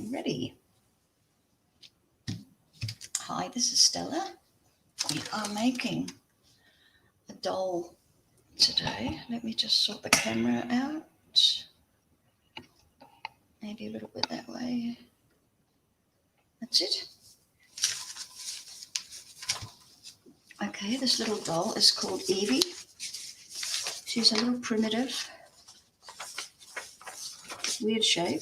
and ready. Hi, this is Stella. We are making a doll today. Let me just sort the camera out. Maybe a little bit that way. That's it. Okay, this little doll is called Evie. She's a little primitive, weird shape.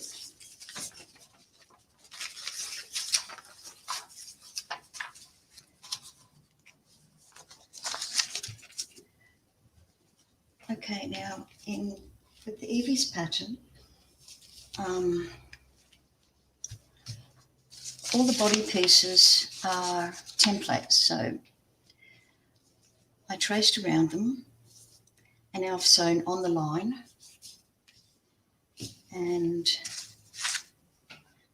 Okay, now with the Evie's pattern, all the body pieces are templates, so I traced around them and now I've sewn on the line and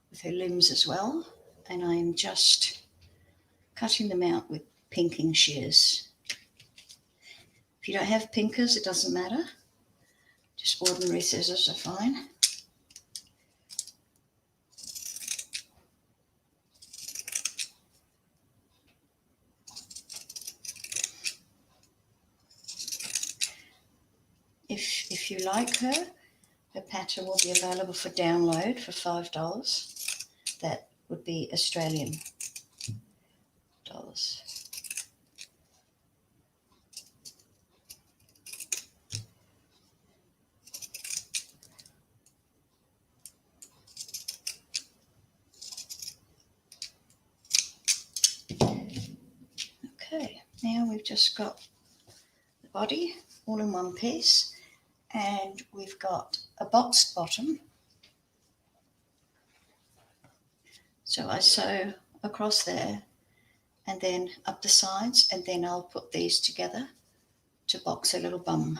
with her limbs as well, and I'm just cutting them out with pinking shears. If you don't have pinkers, it doesn't matter. Just ordinary scissors are fine. If you like her pattern will be available for download for $5. That would be Australian dollars. Okay, now we've just got the body all in one piece, and we've got a boxed bottom. So I sew across there and then up the sides, and then I'll put these together to box a little bum.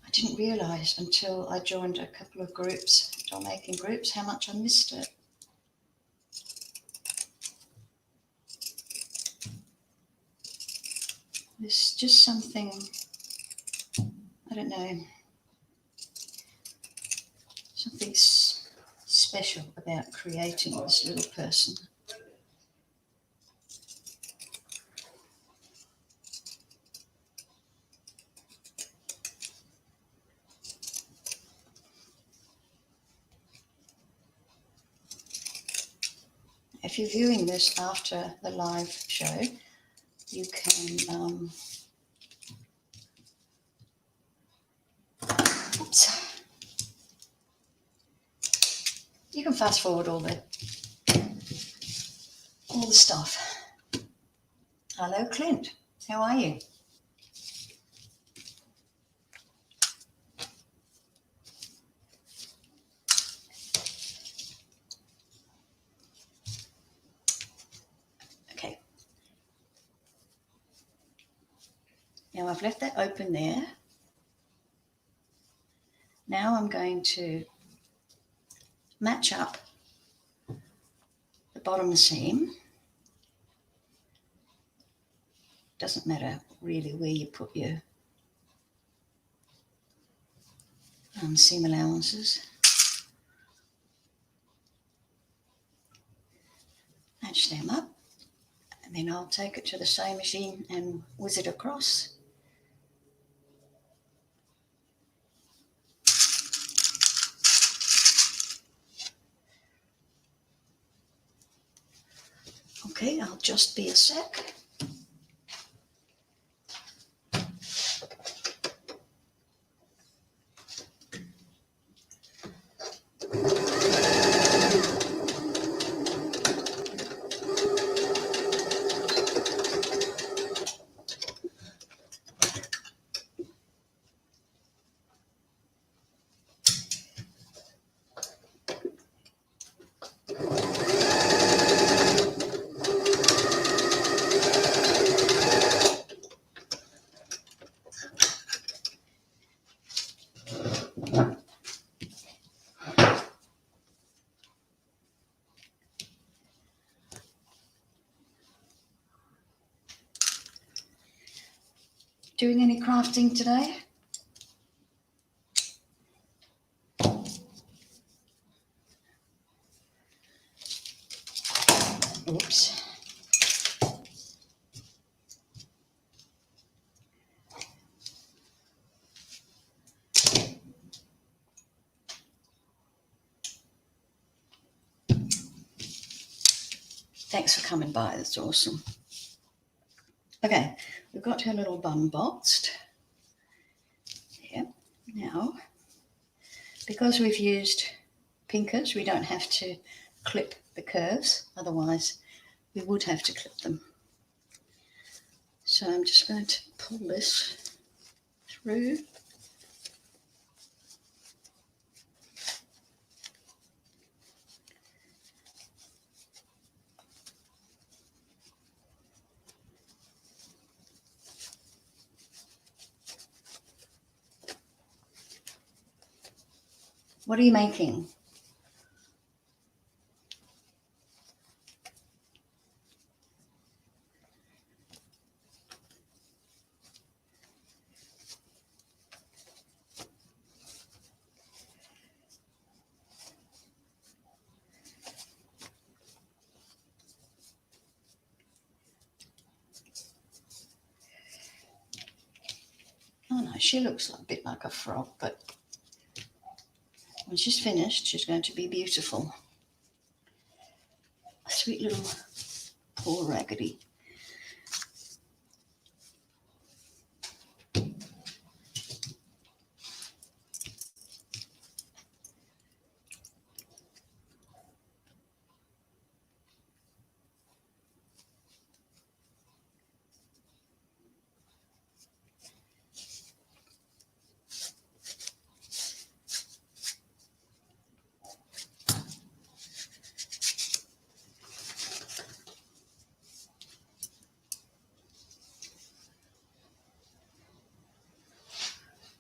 I didn't realise until I joined a couple of groups, doll making groups, how much I missed it. There's just something, I don't know, something special about creating this little person. If you're viewing this after the live show, you can you can fast forward all the stuff. Hello, Clint. How are you? Okay. Now I've left that open there. Now I'm going to match up the bottom seam. Doesn't matter really where you put your seam allowances. Match them up, and then I'll take it to the sewing machine and whiz it across. Okay, I'll just be a sec. Doing any crafting today? Oops. Thanks for coming by, that's awesome. Okay, we've got her little bun boxed. Yeah, now, because we've used pinkers, we don't have to clip the curves, otherwise we would have to clip them. So I'm just going to pull this through. What are you making? Oh no, she looks a bit like a frog, but when she's finished, she's going to be beautiful. A sweet little poor Raggedy.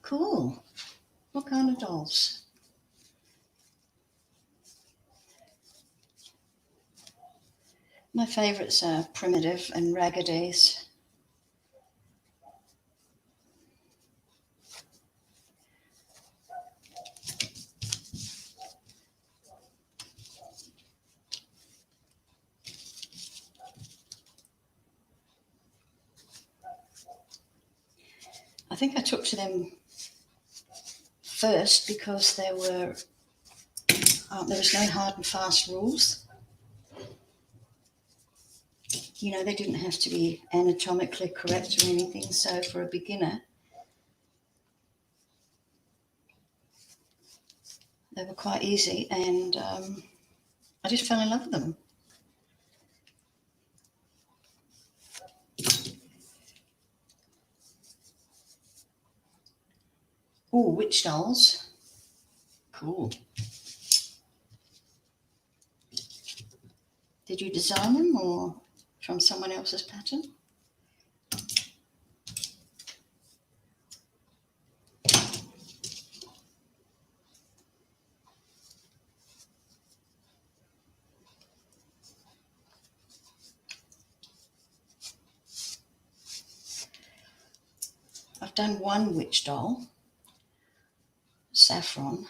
Cool. What kind of dolls? My favourites are Primitive and Raggedy's. I think I took to them first because there was no hard and fast rules. You know, they didn't have to be anatomically correct or anything. So for a beginner, they were quite easy, and I just fell in love with them. Oh, witch dolls. Cool. Did you design them or from someone else's pattern? I've done one witch doll, saffron,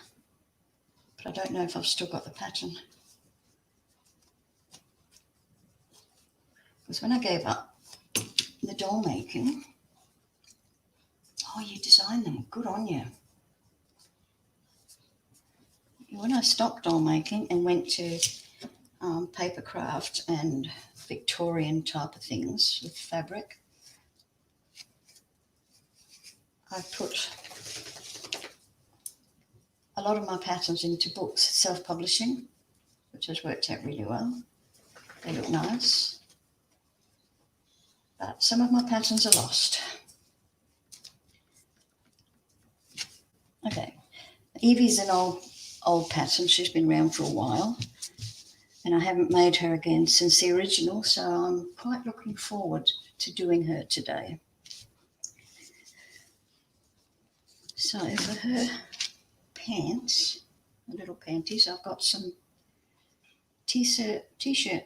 but I don't know if I've still got the pattern. Because when I gave up the doll making, oh, you designed them, good on you. When I stopped doll making and went to paper craft and Victorian type of things with fabric, I put a lot of my patterns into books, self-publishing, which has worked out really well. They look nice. But some of my patterns are lost. Okay, Evie's an old pattern. She's been around for a while, and I haven't made her again since the original, so I'm quite looking forward to doing her today. So for her pants, the little panties, I've got some t-shirt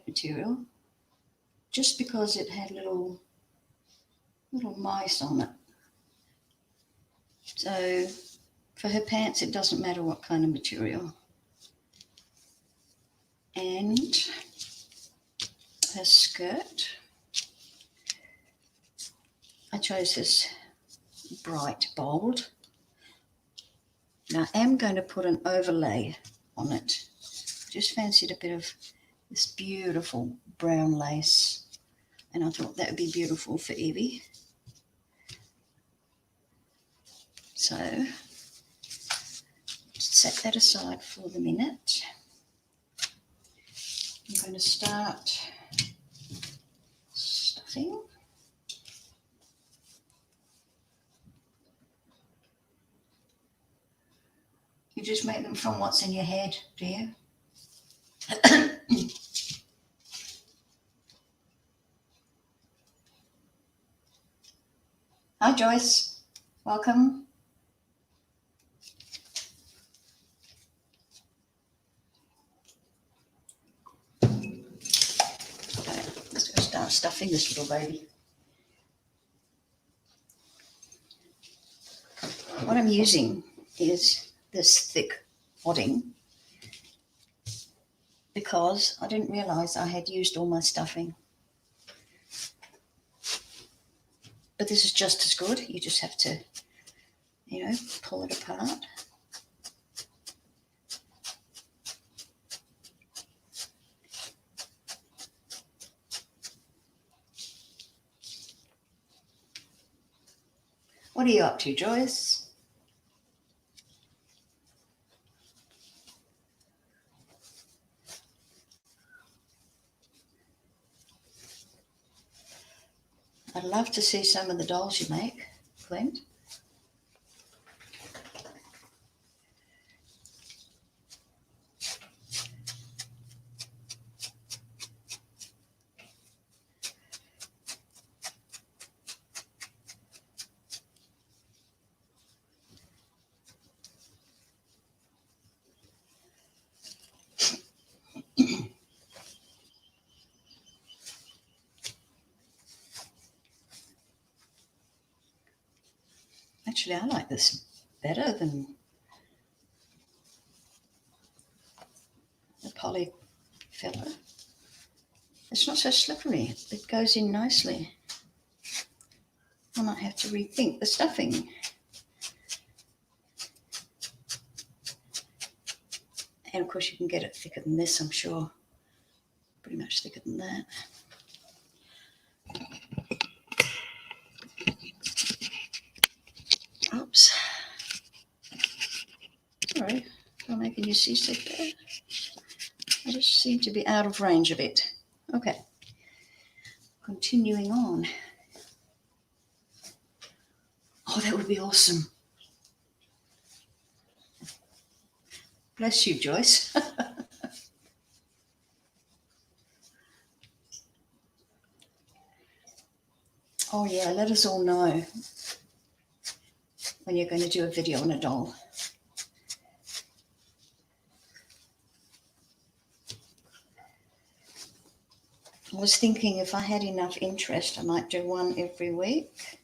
material, just because it had little mice on it. So for her pants, it doesn't matter what kind of material. And her skirt, I chose this bright bold. Now I am going to put an overlay on it. Just fancied a bit of this beautiful brown lace, and I thought that would be beautiful for Evie. So set that aside for the minute. I'm going to start stuffing. You just make them from what's in your head, do you? Hi, Joyce. Welcome. Okay, let's go start stuffing this little baby. What I'm using is this thick wadding because I didn't realise I had used all my stuffing. But this is just as good. You just have to, pull it apart. What are you up to, Joyce? I'd love to see some of the dolls you make, Clint. Actually, I like this better than the poly filler. It's not so slippery. It goes in nicely. I might have to rethink the stuffing. And of course you can get it thicker than this, I'm sure. Pretty much thicker than that. Oops. Sorry, I'm making you seasick there. I just seem to be out of range of it. Okay. Continuing on. Oh, that would be awesome. Bless you, Joyce. Oh yeah, let us all know when you're going to do a video on a doll. I was thinking if I had enough interest, I might do one every week.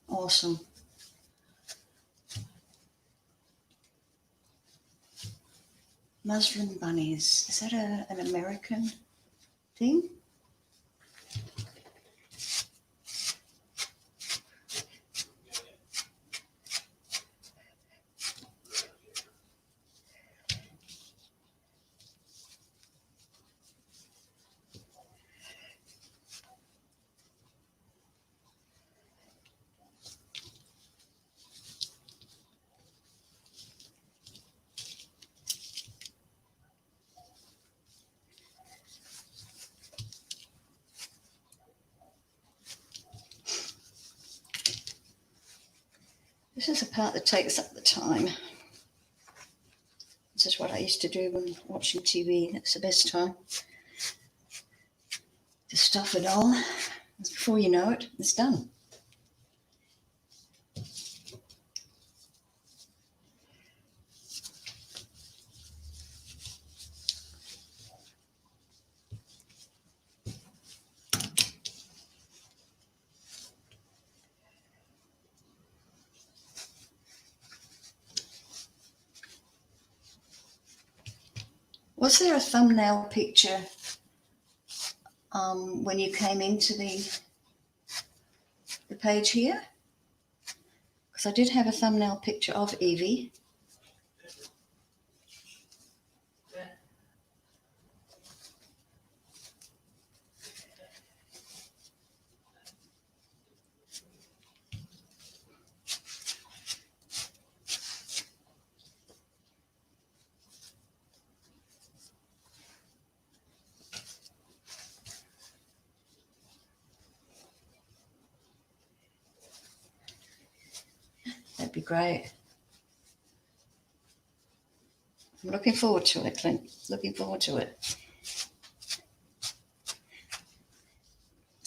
Awesome. Muslin bunnies. Is that an American thing? This is the part that takes up the time. This is what I used to do when watching TV. That's the best time to stuff it all. Before you know it, it's done. Was there a thumbnail picture when you came into the page here? Because I did have a thumbnail picture of Evie. That'd be great. I'm looking forward to it, Clint. Looking forward to it.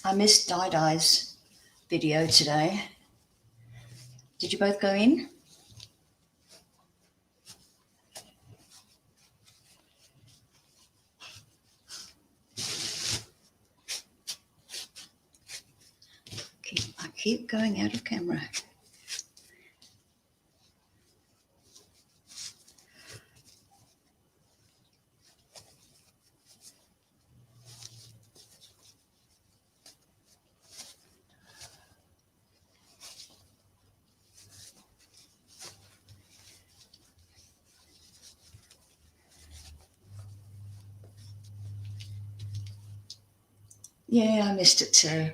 I missed Di's video today. Did you both go in? I keep going out of camera. Yeah, I missed it too.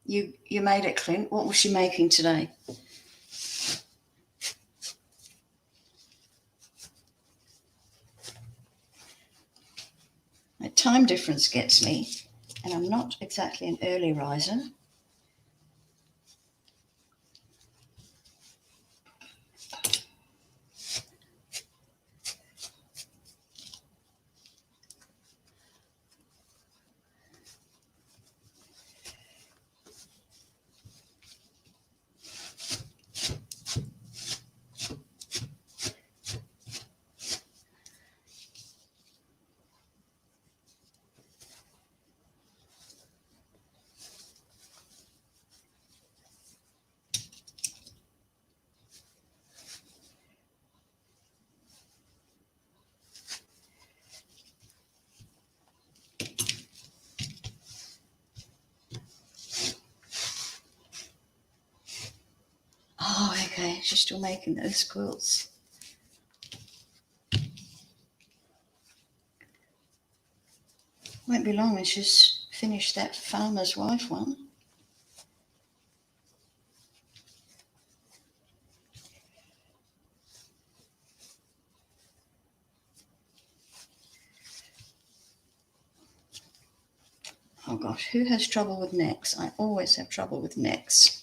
You made it, Clint. What was she making today? My time difference gets me, and I'm not exactly an early riser. Oh, okay. She's still making those quilts. Won't be long when she's finished that farmer's wife one. Oh gosh, who has trouble with necks? I always have trouble with necks.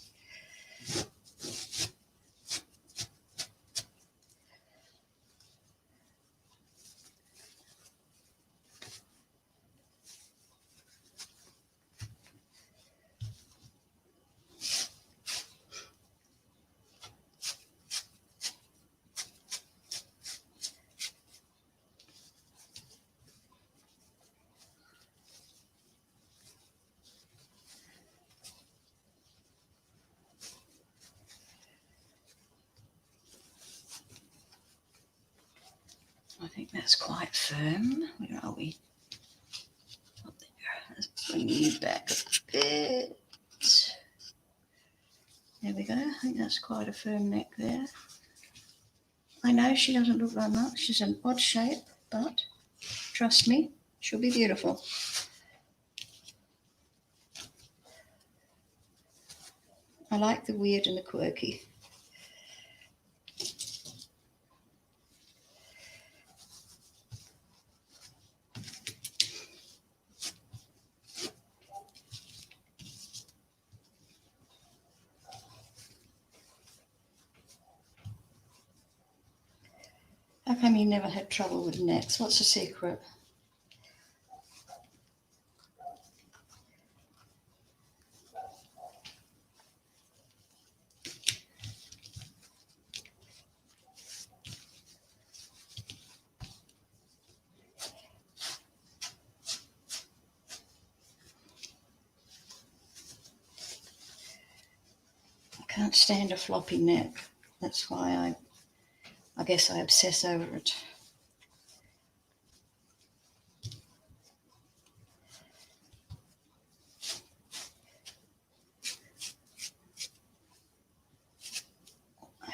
I think that's quite firm. Where are we? Up there. Let's bring you back a bit. There we go. I think that's quite a firm neck there. I know she doesn't look like much. She's an odd shape, but trust me, she'll be beautiful. I like the weird and the quirky. come you never had trouble with necks? What's the secret? I can't stand a floppy neck. That's why I guess I obsess over it.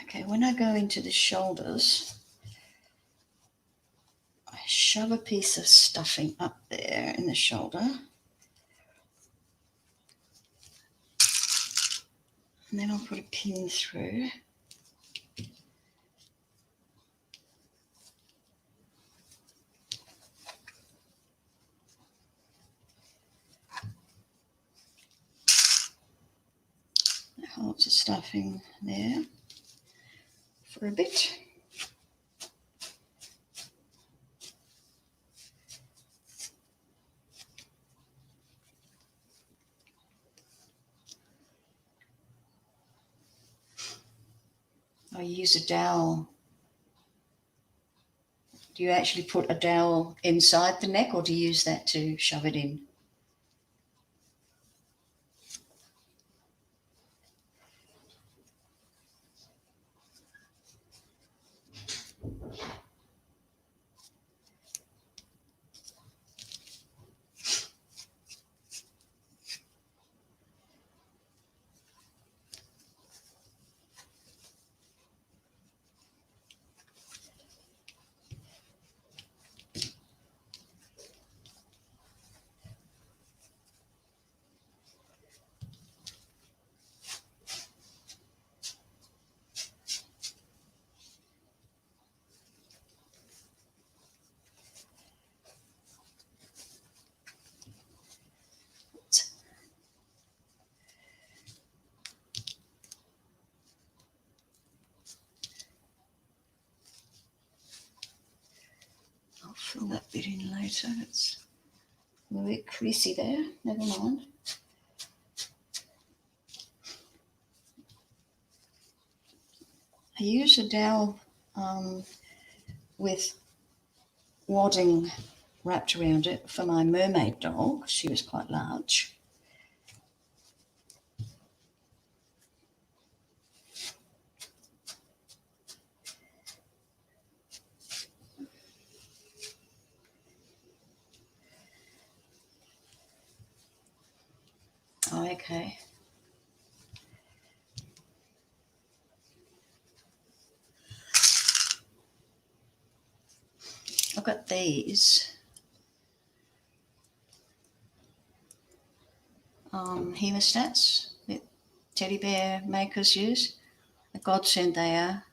Okay, when I go into the shoulders, I shove a piece of stuffing up there in the shoulder. And then I'll put a pin through. That holds the stuffing there for a bit. I use a dowel. Do you actually put a dowel inside the neck, or do you use that to shove it in? I'll fill that bit in later. It's a bit creasy there. Never mind. I use a dowel with wadding wrapped around it for my mermaid dog. She was quite large. Oh, okay. I've got these hemostats that teddy bear makers use. A godsend they are.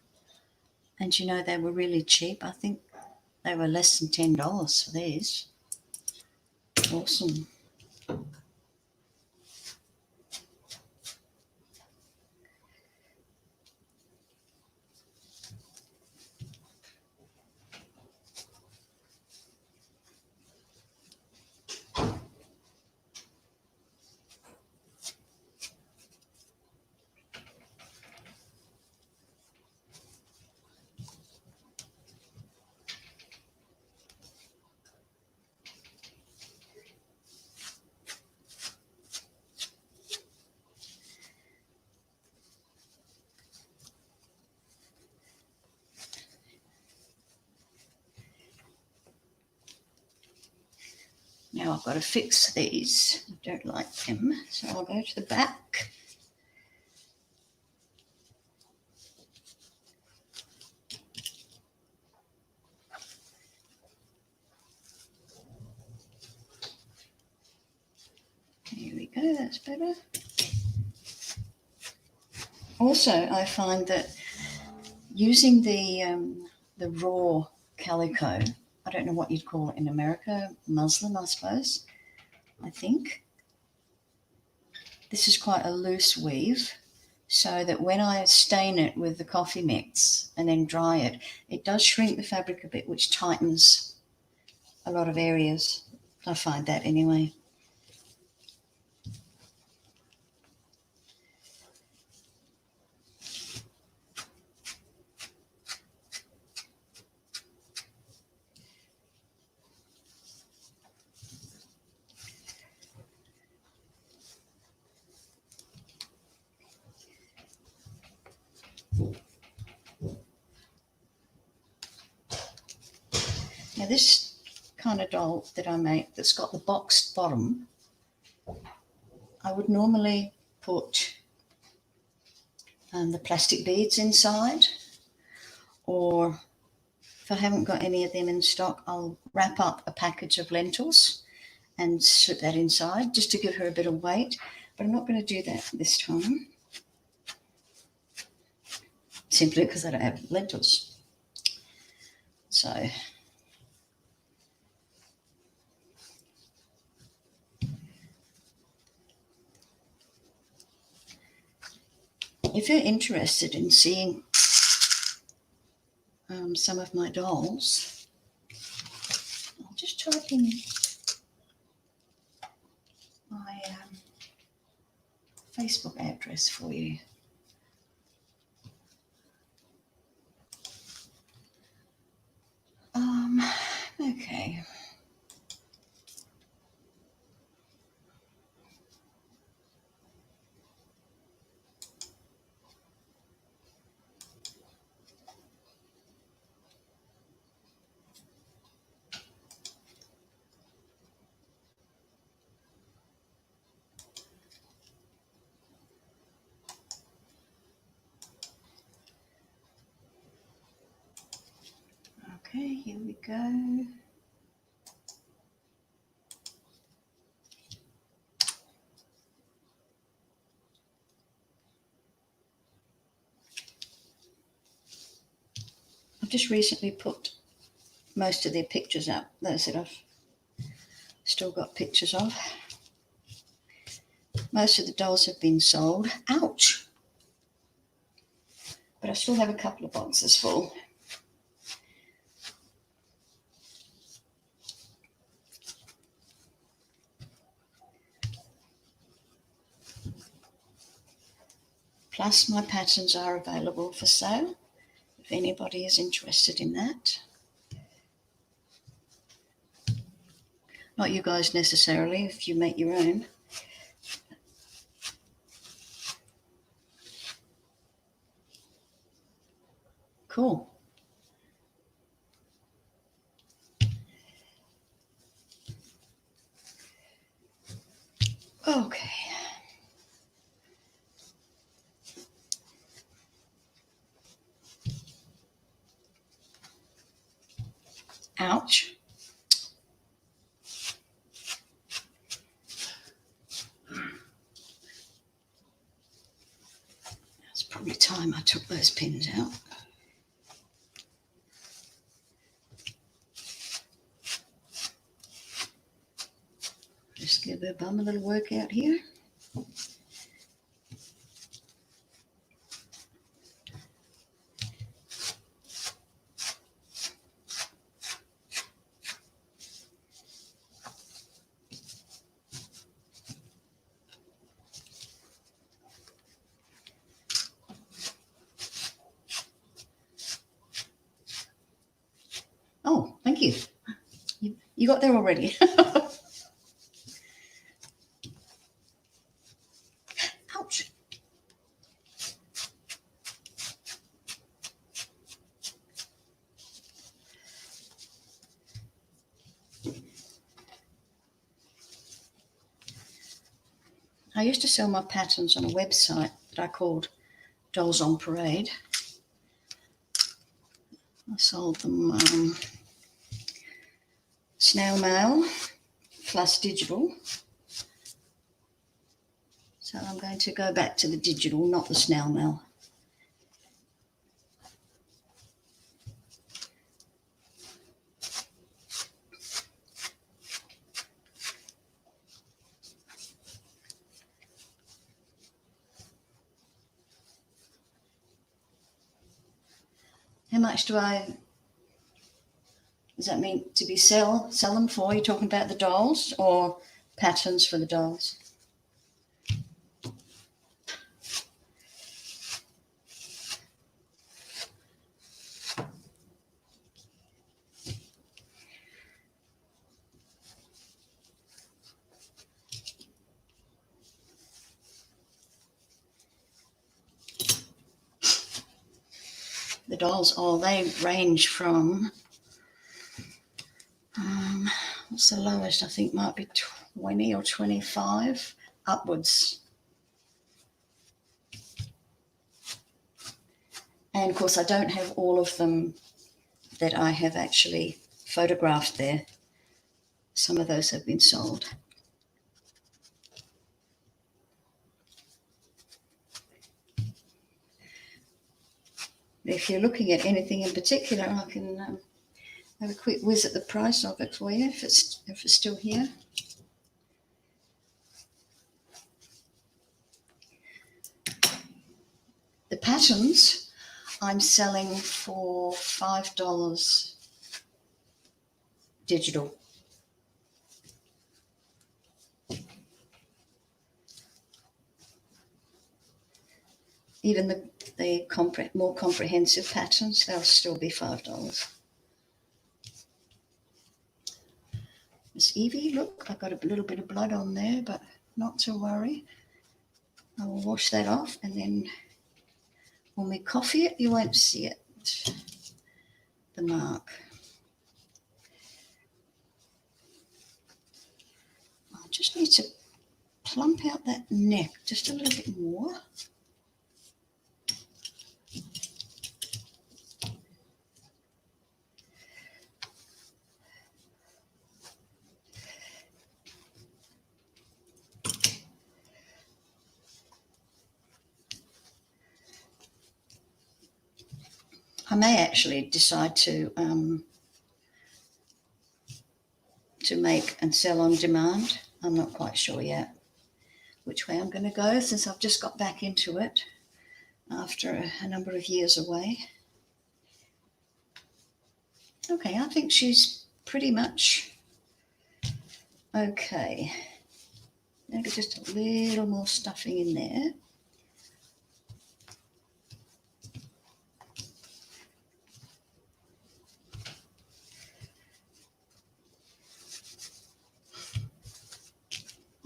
And you know, they were really cheap. I think they were less than $10 for these. Awesome. Now I've got to fix these. I don't like them, so I'll go to the back. Here we go, that's better. Also, I find that using the raw calico, I don't know what you'd call it in America, muslin, I suppose, I think. This is quite a loose weave, so that when I stain it with the coffee mix and then dry it, it does shrink the fabric a bit, which tightens a lot of areas. I find that anyway. Now this kind of doll that I make that's got the boxed bottom, I would normally put the plastic beads inside, or if I haven't got any of them in stock, I'll wrap up a package of lentils and slip that inside just to give her a bit of weight. But I'm not going to do that this time, simply because I don't have lentils. So if you're interested in seeing some of my dolls, I'll just type in my Facebook address for you. Okay. Okay, here we go. I've just recently put most of their pictures up, those that I've still got pictures of. Most of the dolls have been sold. Ouch! But I still have a couple of boxes full. Plus, my patterns are available for sale if anybody is interested in that. Not you guys necessarily, if you make your own. Cool. Okay. Ouch. It's probably time I took those pins out. Just give her bum a little workout here. Oh, thank you. You got there already. Ouch. I used to sell my patterns on a website that I called Dolls on Parade. I sold them snail mail plus digital. So I'm going to go back to the digital, not the snail mail. How much does that mean to be sell them for? You're talking about the dolls or patterns for the dolls? The dolls, they range from, what's the lowest? I think might be 20 or 25 upwards. And of course, I don't have all of them that I have actually photographed there. Some of those have been sold. If you're looking at anything in particular, I can have a quick whiz at the price of it for you if it's still here. The patterns I'm selling for $5 digital. Even the more comprehensive patterns, they'll still be $5. Miss Evie, look, I've got a little bit of blood on there, but not to worry. I will wash that off, and then when we coffee it, you won't see it, the mark. I just need to plump out that neck just a little bit more. I may actually decide to make and sell on demand. I'm not quite sure yet which way I'm going to go, since I've just got back into it after a number of years away. Okay, I think she's pretty much okay. Maybe just a little more stuffing in there.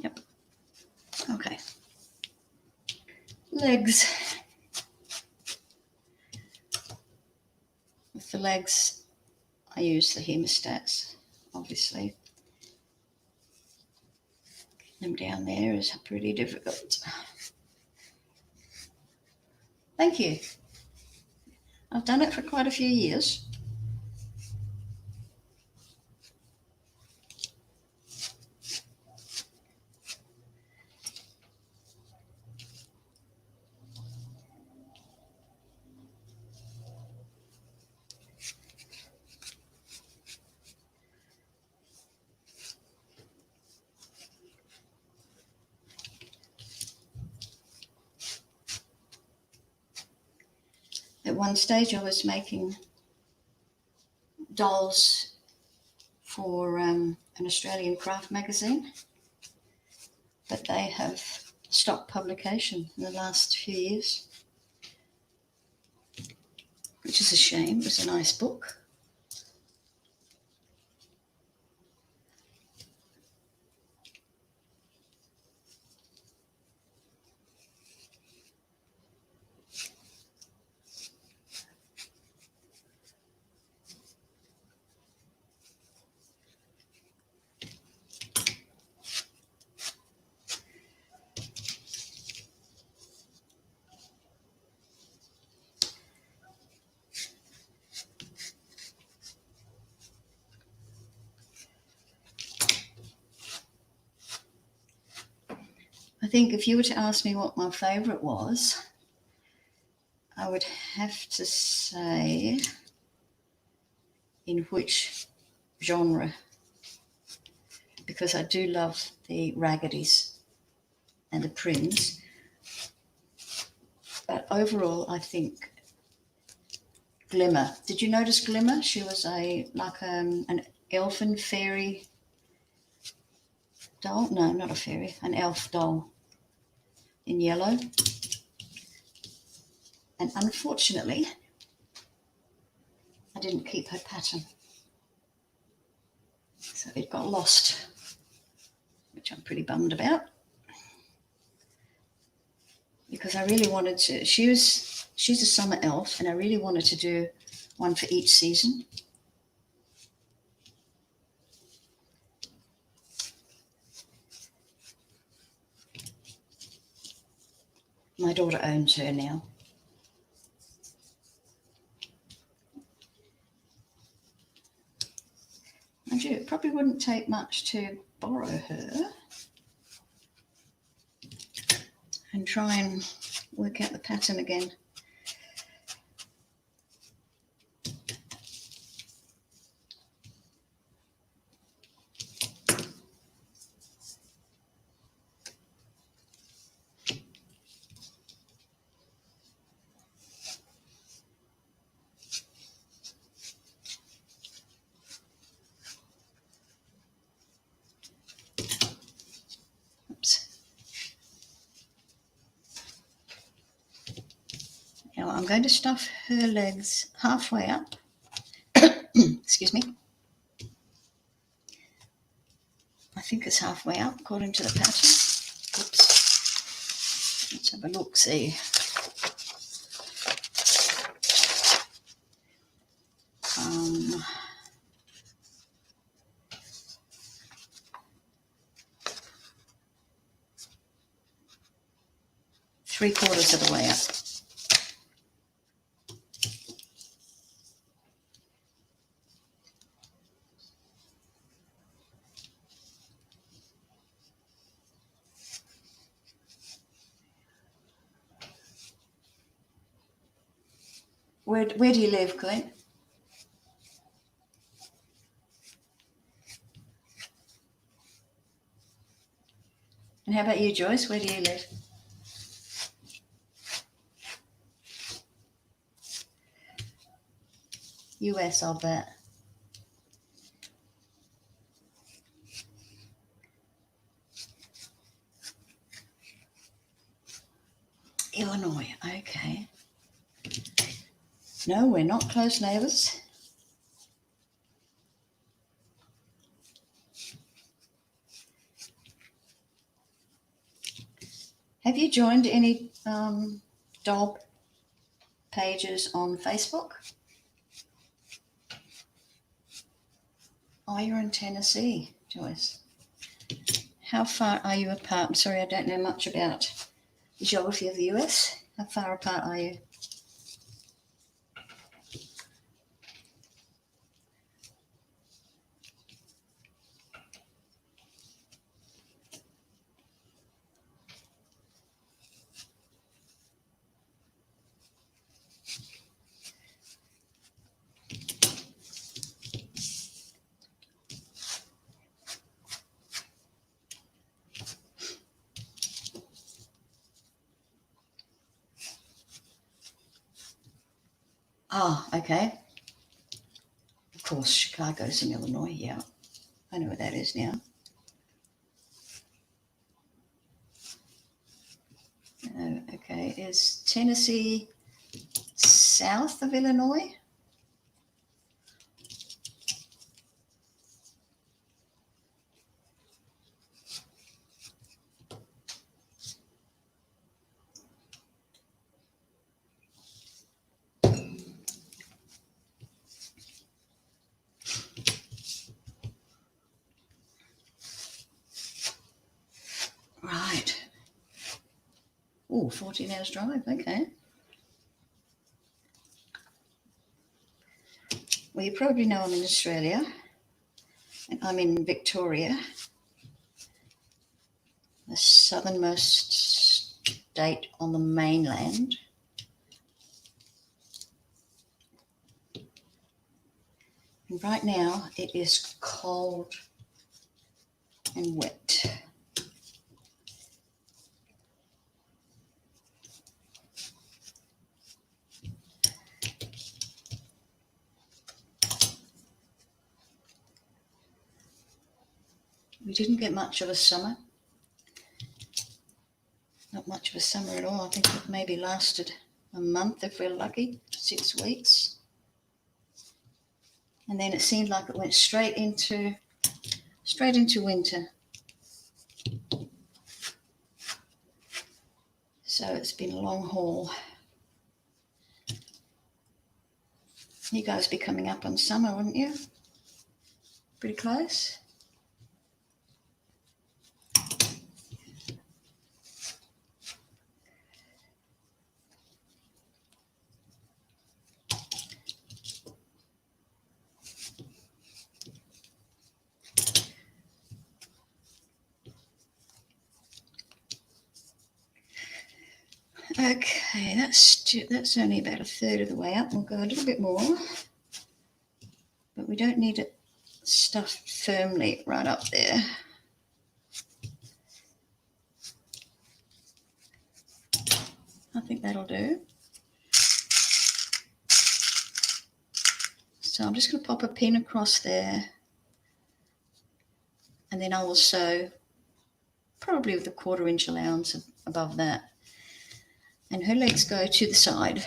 Yep. Okay. Legs. With the legs, I use the hemostats, obviously. Getting them down there is pretty difficult. Thank you. I've done it for quite a few years. At one stage, I was making dolls for an Australian craft magazine, but they have stopped publication in the last few years, which is a shame. It was a nice book. I think if you were to ask me what my favourite was, I would have to say in which genre, because I do love the Raggedies and the Prince. But overall, I think Glimmer. Did you notice Glimmer? She was an elfin fairy doll. No, not a fairy, an elf doll in yellow. And unfortunately, I didn't keep her pattern. So it got lost, which I'm pretty bummed about. Because I really wanted to, she's a summer elf, and I really wanted to do one for each season. My daughter owns her now. Mind you, it probably wouldn't take much to borrow her and try and work out the pattern again. Now I'm going to stuff her legs halfway up. Excuse me. I think it's halfway up according to the pattern. Oops. Let's have a look, see. Three-quarters of the way up. Where do you live, Clint? And how about you, Joyce? Where do you live? US, I'll bet. Illinois, okay. No, we're not close neighbours. Have you joined any doll pages on Facebook? Oh, you're in Tennessee, Joyce. How far are you apart? I'm sorry, I don't know much about the geography of the US. How far apart are you? Ah, okay. Of course, Chicago's in Illinois, yeah. I know where that is now. Oh, okay, is Tennessee south of Illinois? Right. Oh, 14 hours drive, okay. Well, you probably know I'm in Australia, and I'm in Victoria, the southernmost state on the mainland. And right now it is cold and wet. We didn't get much of a summer. Not much of a summer at all. I think it maybe lasted a month if we're lucky, 6 weeks. And then it seemed like it went straight into winter. So it's been a long haul. You guys be coming up on summer, wouldn't you? Pretty close. Okay, that's only about a third of the way up. We'll go a little bit more, but we don't need it stuffed firmly right up there. I think that'll do. So I'm just going to pop a pin across there, and then I will sew probably with a 1/4 inch allowance above that. And her legs go to the side.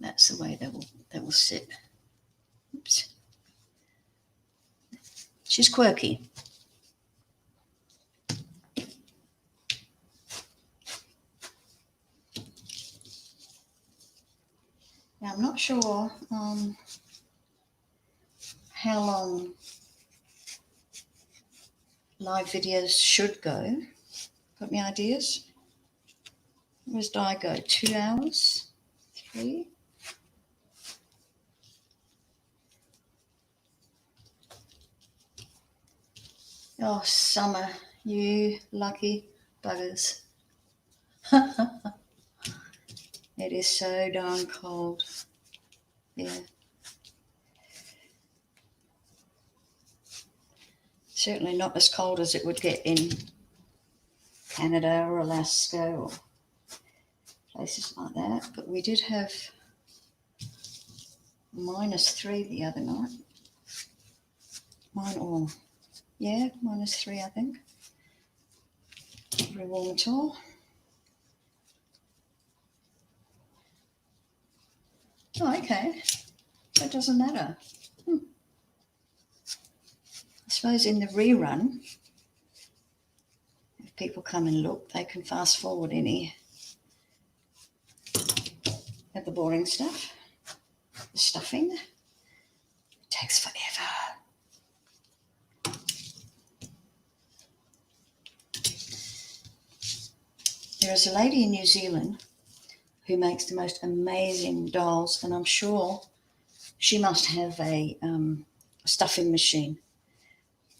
That's the way that will sit. Oops. She's quirky. Now I'm not sure how long live videos should go. Got any ideas? Where's Di go? 2 hours? 3? Oh, summer, you lucky buggers. It is so darn cold. Yeah. Certainly not as cold as it would get in Canada or Alaska or places like that. But we did have -3 the other night. -3, I think. Not very warm at all. Oh, okay. That doesn't matter. I suppose in the rerun, if people come and look, they can fast forward any of the boring stuff. The stuffing. It takes forever. There is a lady in New Zealand who makes the most amazing dolls, and I'm sure she must have a stuffing machine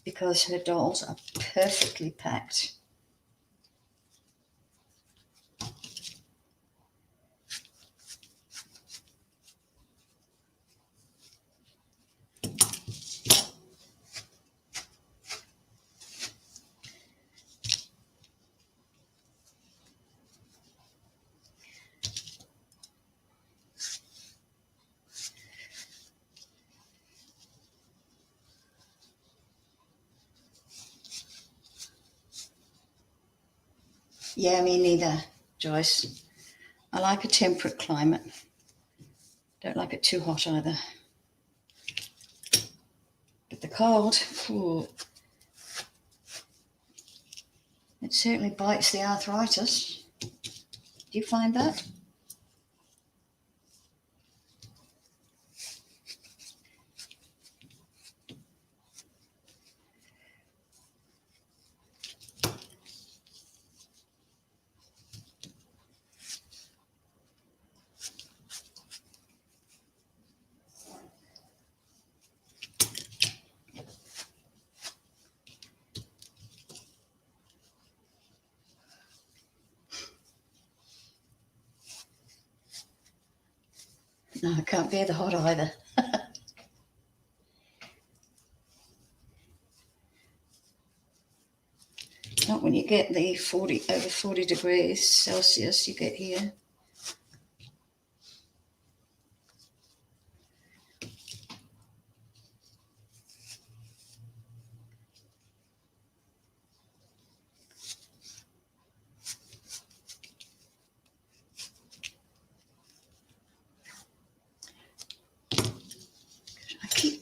because her dolls are perfectly packed. Yeah, me neither, Joyce. I like a temperate climate. Don't like it too hot either. But the cold, ooh, it certainly bites the arthritis. Do you find that? No, I can't bear the hot either. Not when you get the over 40 degrees Celsius you get here.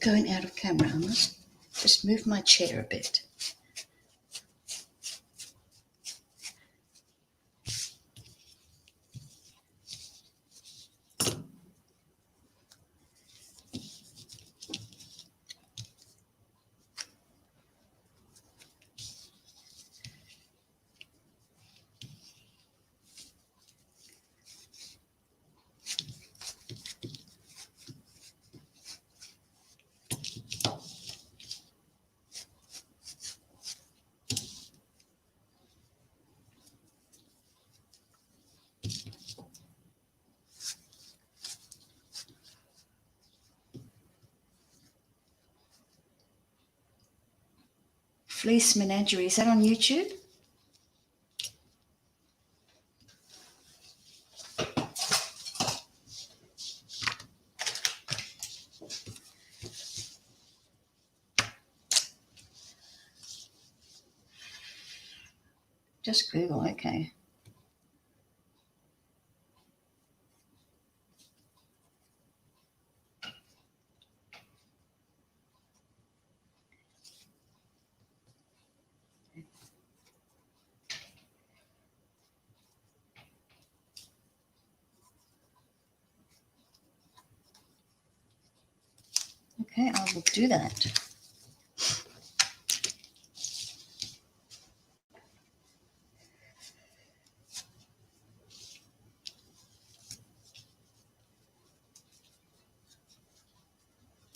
going out of camera. I must just move my chair a bit. Fleece Menagerie, is that on YouTube? Just Google, okay. Okay, I will do that.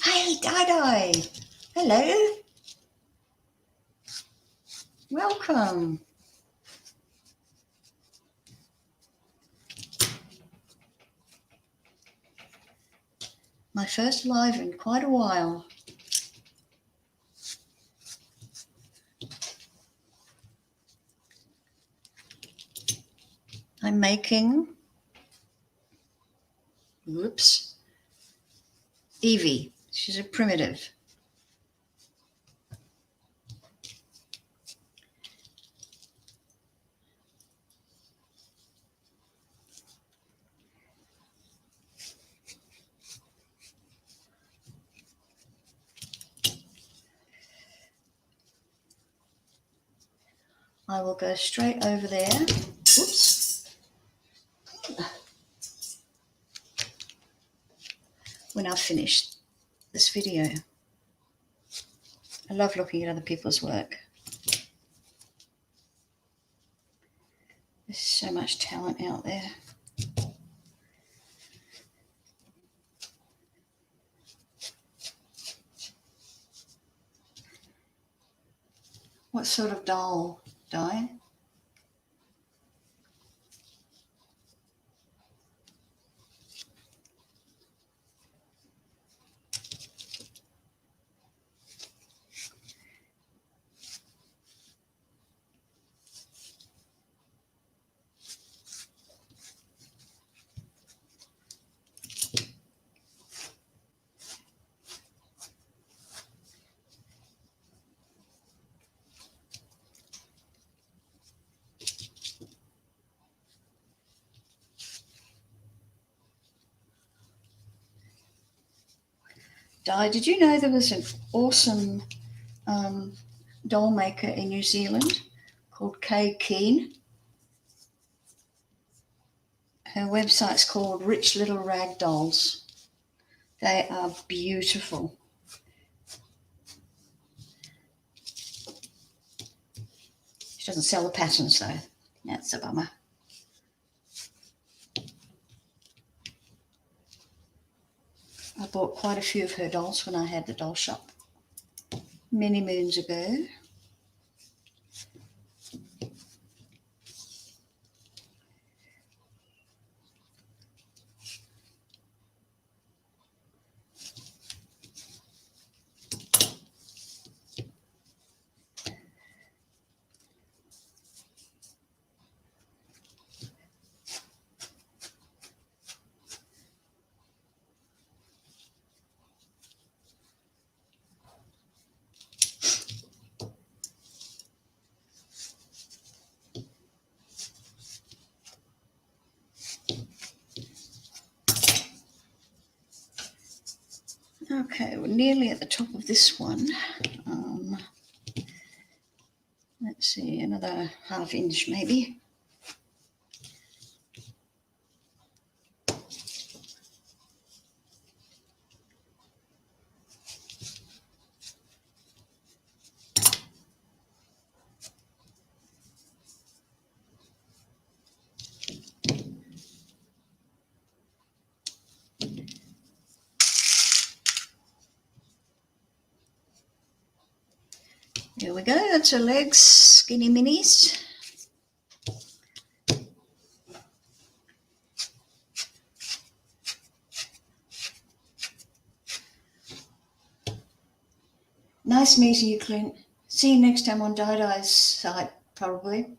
Hey, Di-Di! Hello! Welcome! My first live in quite a while. I'm making, Evie. She's a primitive. I will go straight over there. Oops. When I've finished this video. I love looking at other people's work. There's so much talent out there. What sort of doll, Di? Di, did you know there was an awesome doll maker in New Zealand called Kay Keane? Her website's called Rich Little Rag Dolls. They are beautiful. She doesn't sell the patterns though. That's a bummer. I bought quite a few of her dolls when I had the doll shop many moons ago. Okay, we're nearly at the top of this one. Let's see, another ½ inch maybe. There we go, that's her legs, skinny minis. Nice meeting you, Clint. See you next time on Di's site, probably.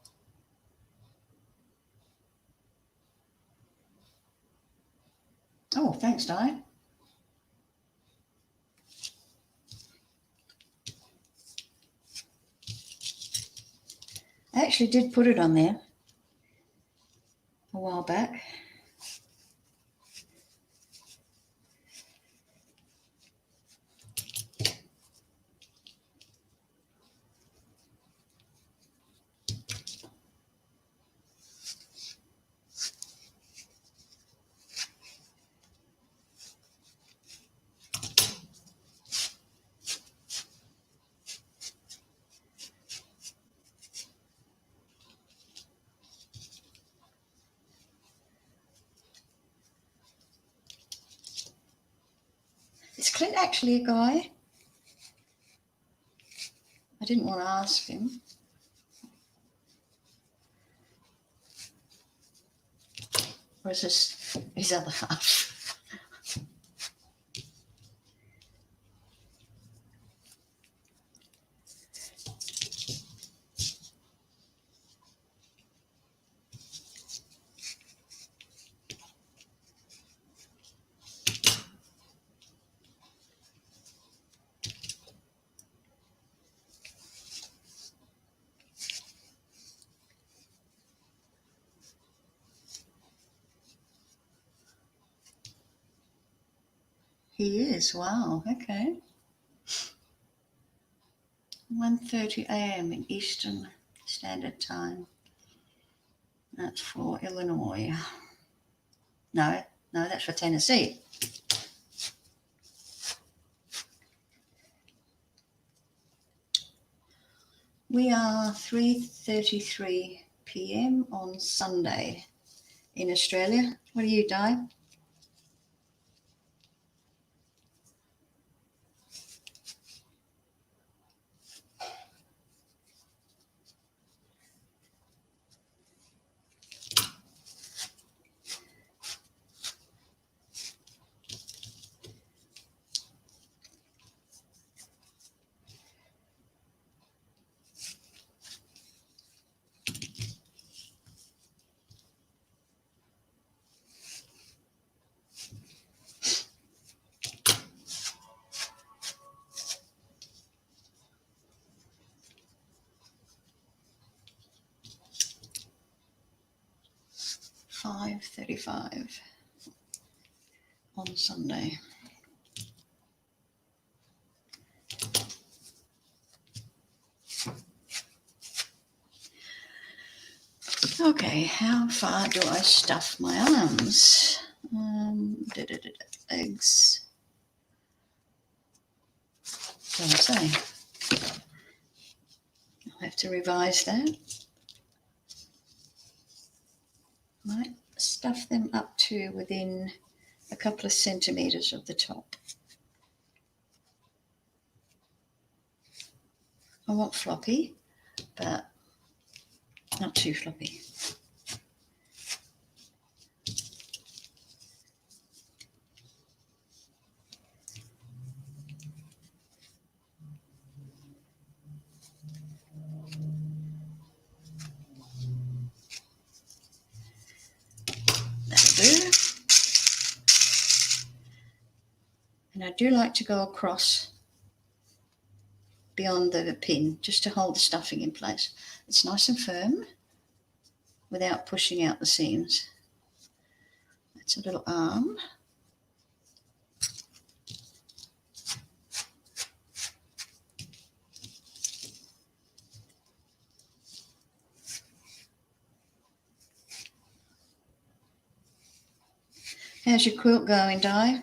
Oh, thanks, Di. I actually did put it on there a while back. Is Clint actually a guy? I didn't want to ask him. Or is this his other half? He is, wow, okay. 1:30 a.m. in Eastern Standard Time. That's for Illinois. No, that's for Tennessee. We are 3:33 p.m. on Sunday in Australia. What are you, Di? $5:35 on Sunday. Okay, how far do I stuff my arms? Legs. What did I say? I'll have to revise that. Might stuff them up to within a couple of centimetres of the top. I want floppy, but not too floppy. That'll do. And I do like to go across beyond the pin just to hold the stuffing in place. It's nice and firm without pushing out the seams. That's a little arm. How's your quilt going, Di?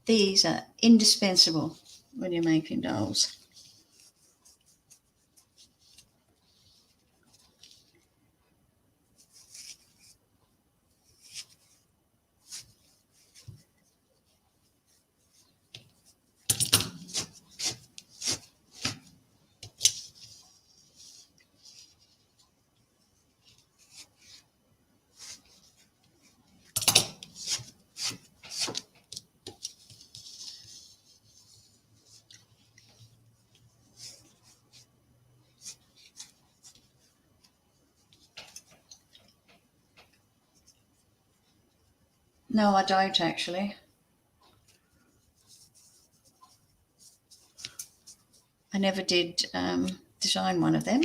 These are indispensable when you're making dolls. No, I don't actually. I never did design one of them.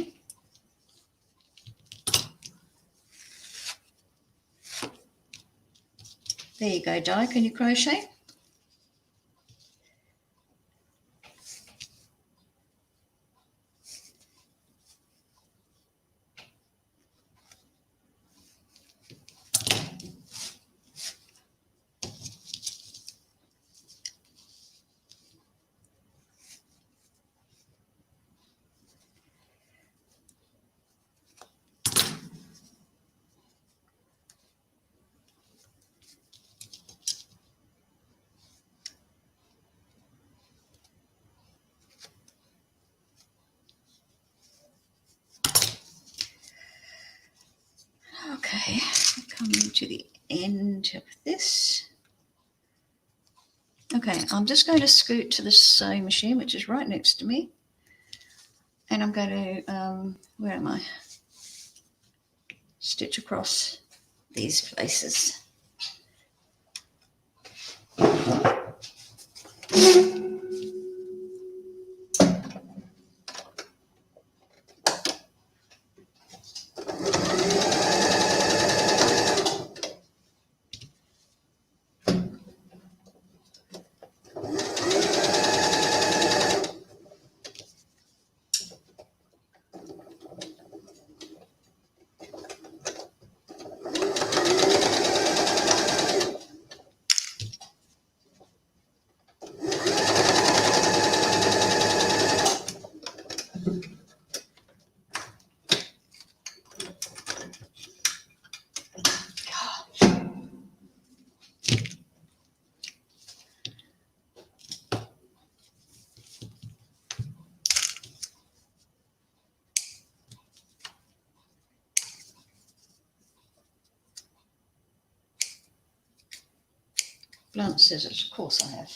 There you go, Di. Can you crochet? Okay, coming to the end of this. Okay, I'm just going to scoot to the sewing machine, which is right next to me. And I'm going to, where am I? Stitch across these places. Blunt scissors, of course I have.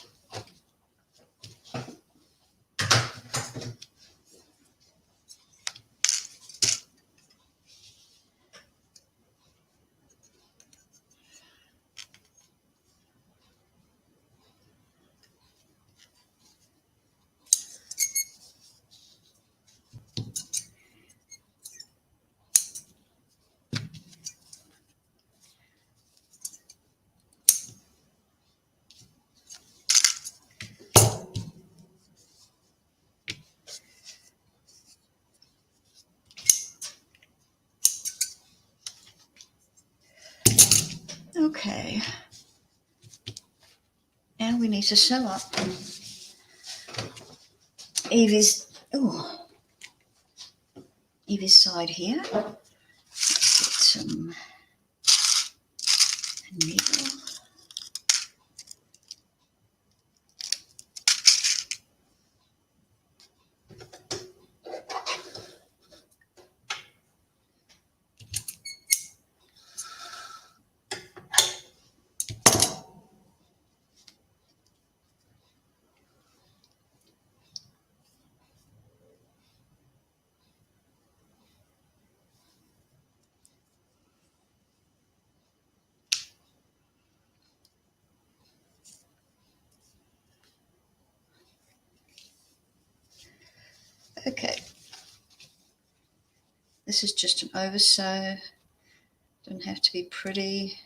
Okay. now we need to sew up Evie's side here. Let's get some needle. Okay, this is just an oversew, doesn't have to be pretty.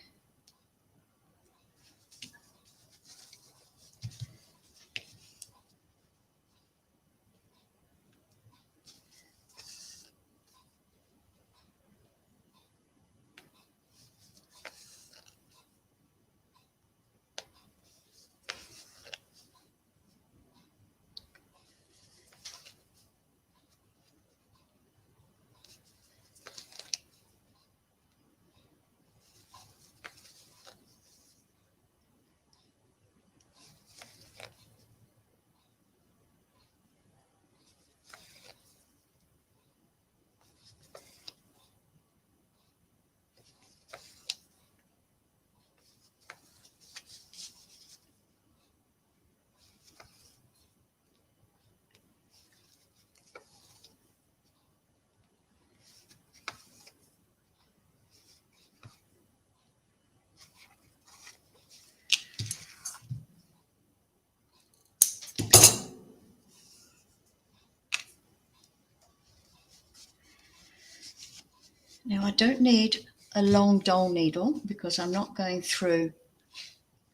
Now I don't need a long doll needle because I'm not going through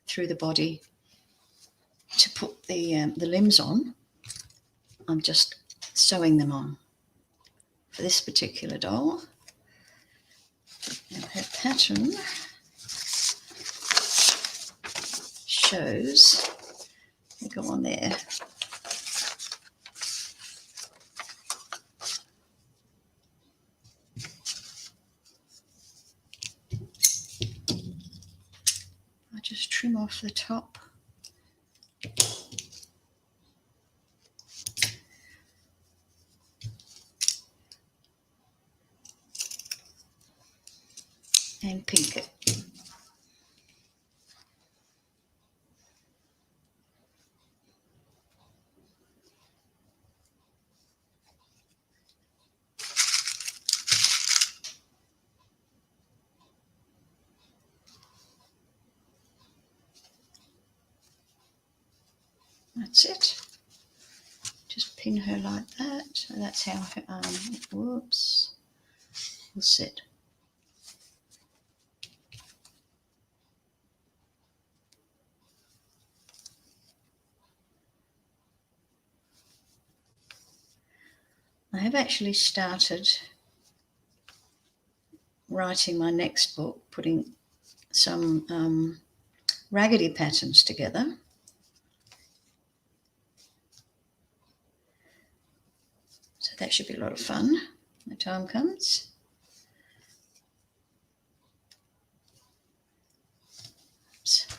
the body to put the limbs on. I'm just sewing them on for this particular doll. Now her pattern shows, we go on there. I just trim off the top. And pink it. That's it. Just pin her like that. So that's how her arm, whoops, will sit. I have actually started writing my next book, putting some raggedy patterns together. So that should be a lot of fun when the time comes. Oops.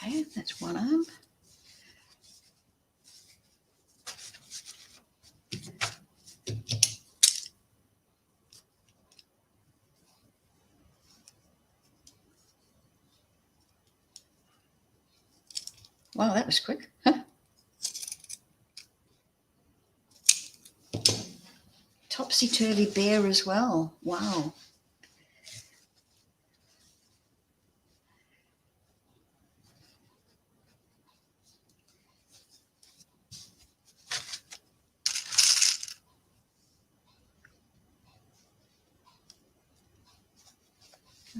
Okay, that's one arm. Wow, that was quick. Topsy-turvy bear as well. Wow.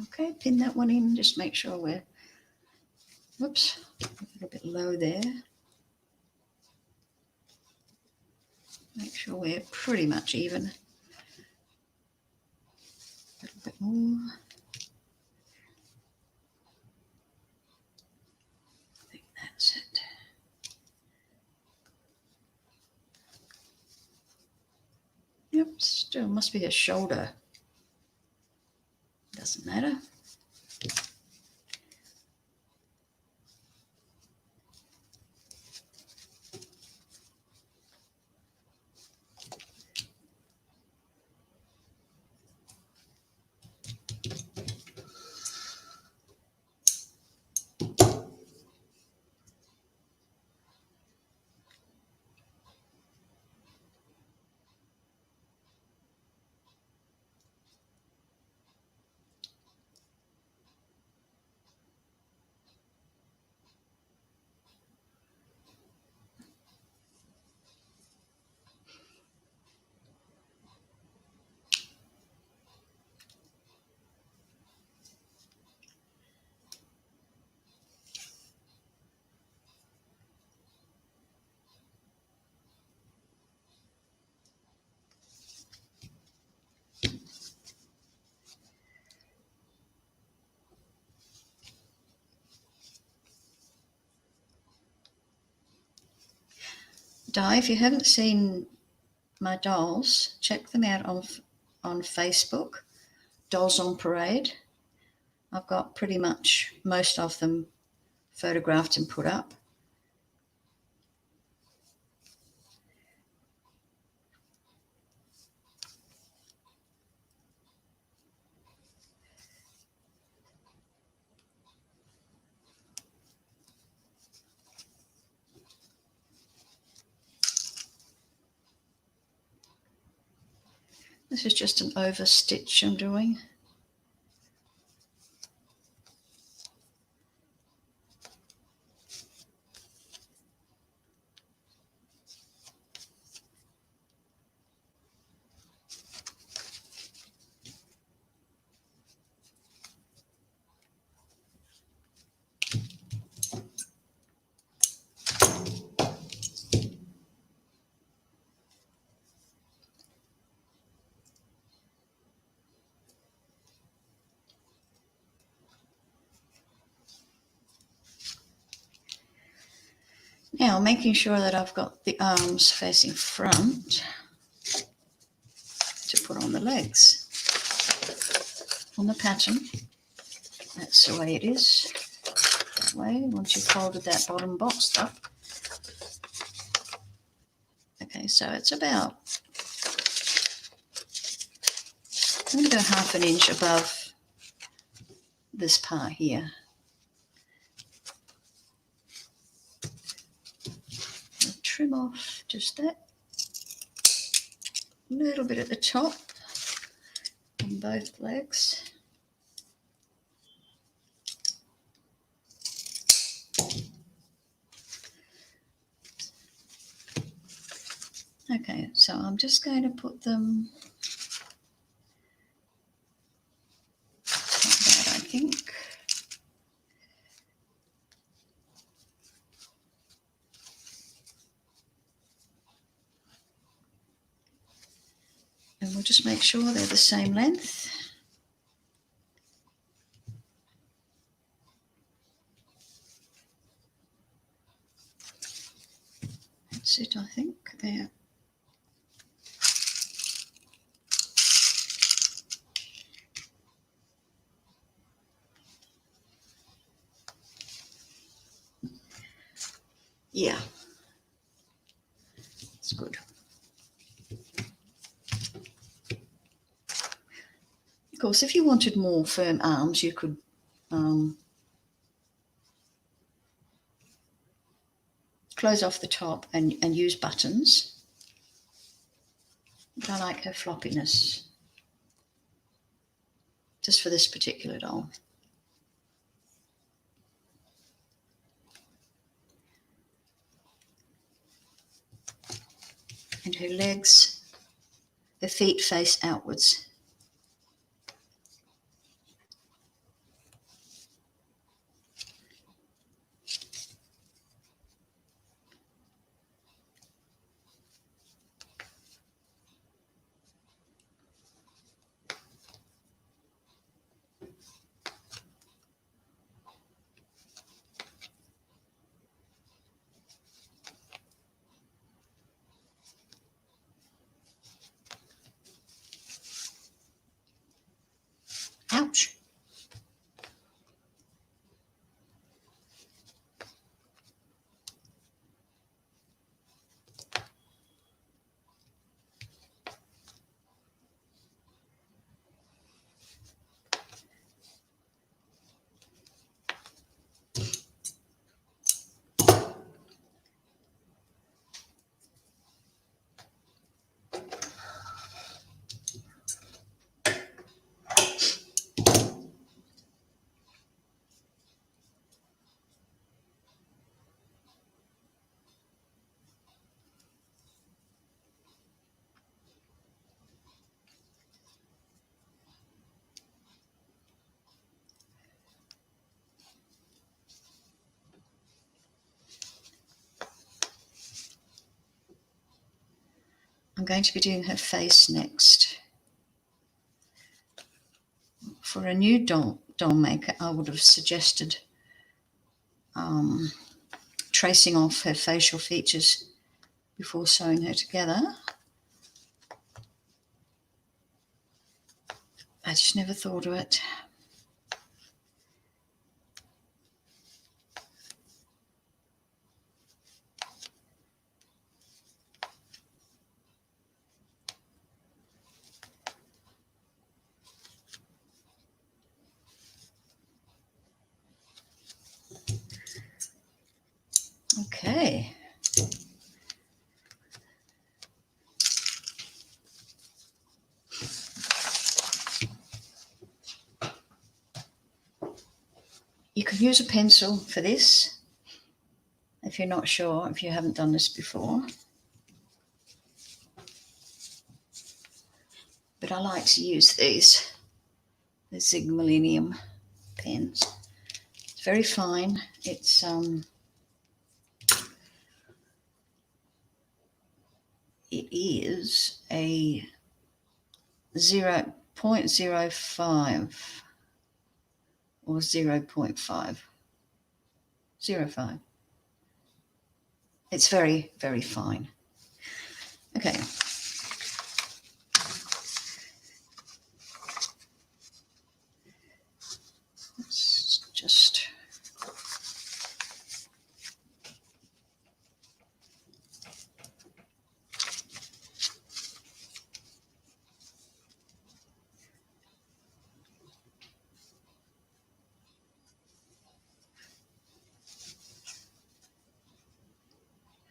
Okay, pin that one in. Just make sure we're, whoops, a little bit low there. Make sure we're pretty much even. A little bit more. I think that's it. Yep, still must be a shoulder. Doesn't matter. Di, if you haven't seen my dolls, check them out on Facebook, Dolls on Parade. I've got pretty much most of them photographed and put up. This is just an over stitch I'm doing. Now, making sure that I've got the arms facing front to put on the legs. On the pattern, that's the way it is. That way, once you've folded that bottom box up. Okay, so it's about, I'm going to go half an inch above this part here. I'll trim off just that. A little bit at the top on both legs. Okay, so I'm just going to put them like that, I think. And we'll just make sure they're the same length. That's it, I think. There. Yeah, it's good. Of course, if you wanted more firm arms, you could close off the top and use buttons. But I like her floppiness, just for this particular doll. And her legs, her feet face outwards. going to be doing her face next. For a new doll maker, I would have suggested tracing off her facial features before sewing her together. I just never thought of it. Okay. You could use a pencil for this if you're not sure, if you haven't done this before. But I like to use these, the Zig Millennium pens. It's very fine. It's it is a 0.05 or 0.5. It's very, very fine. Okay. Let's just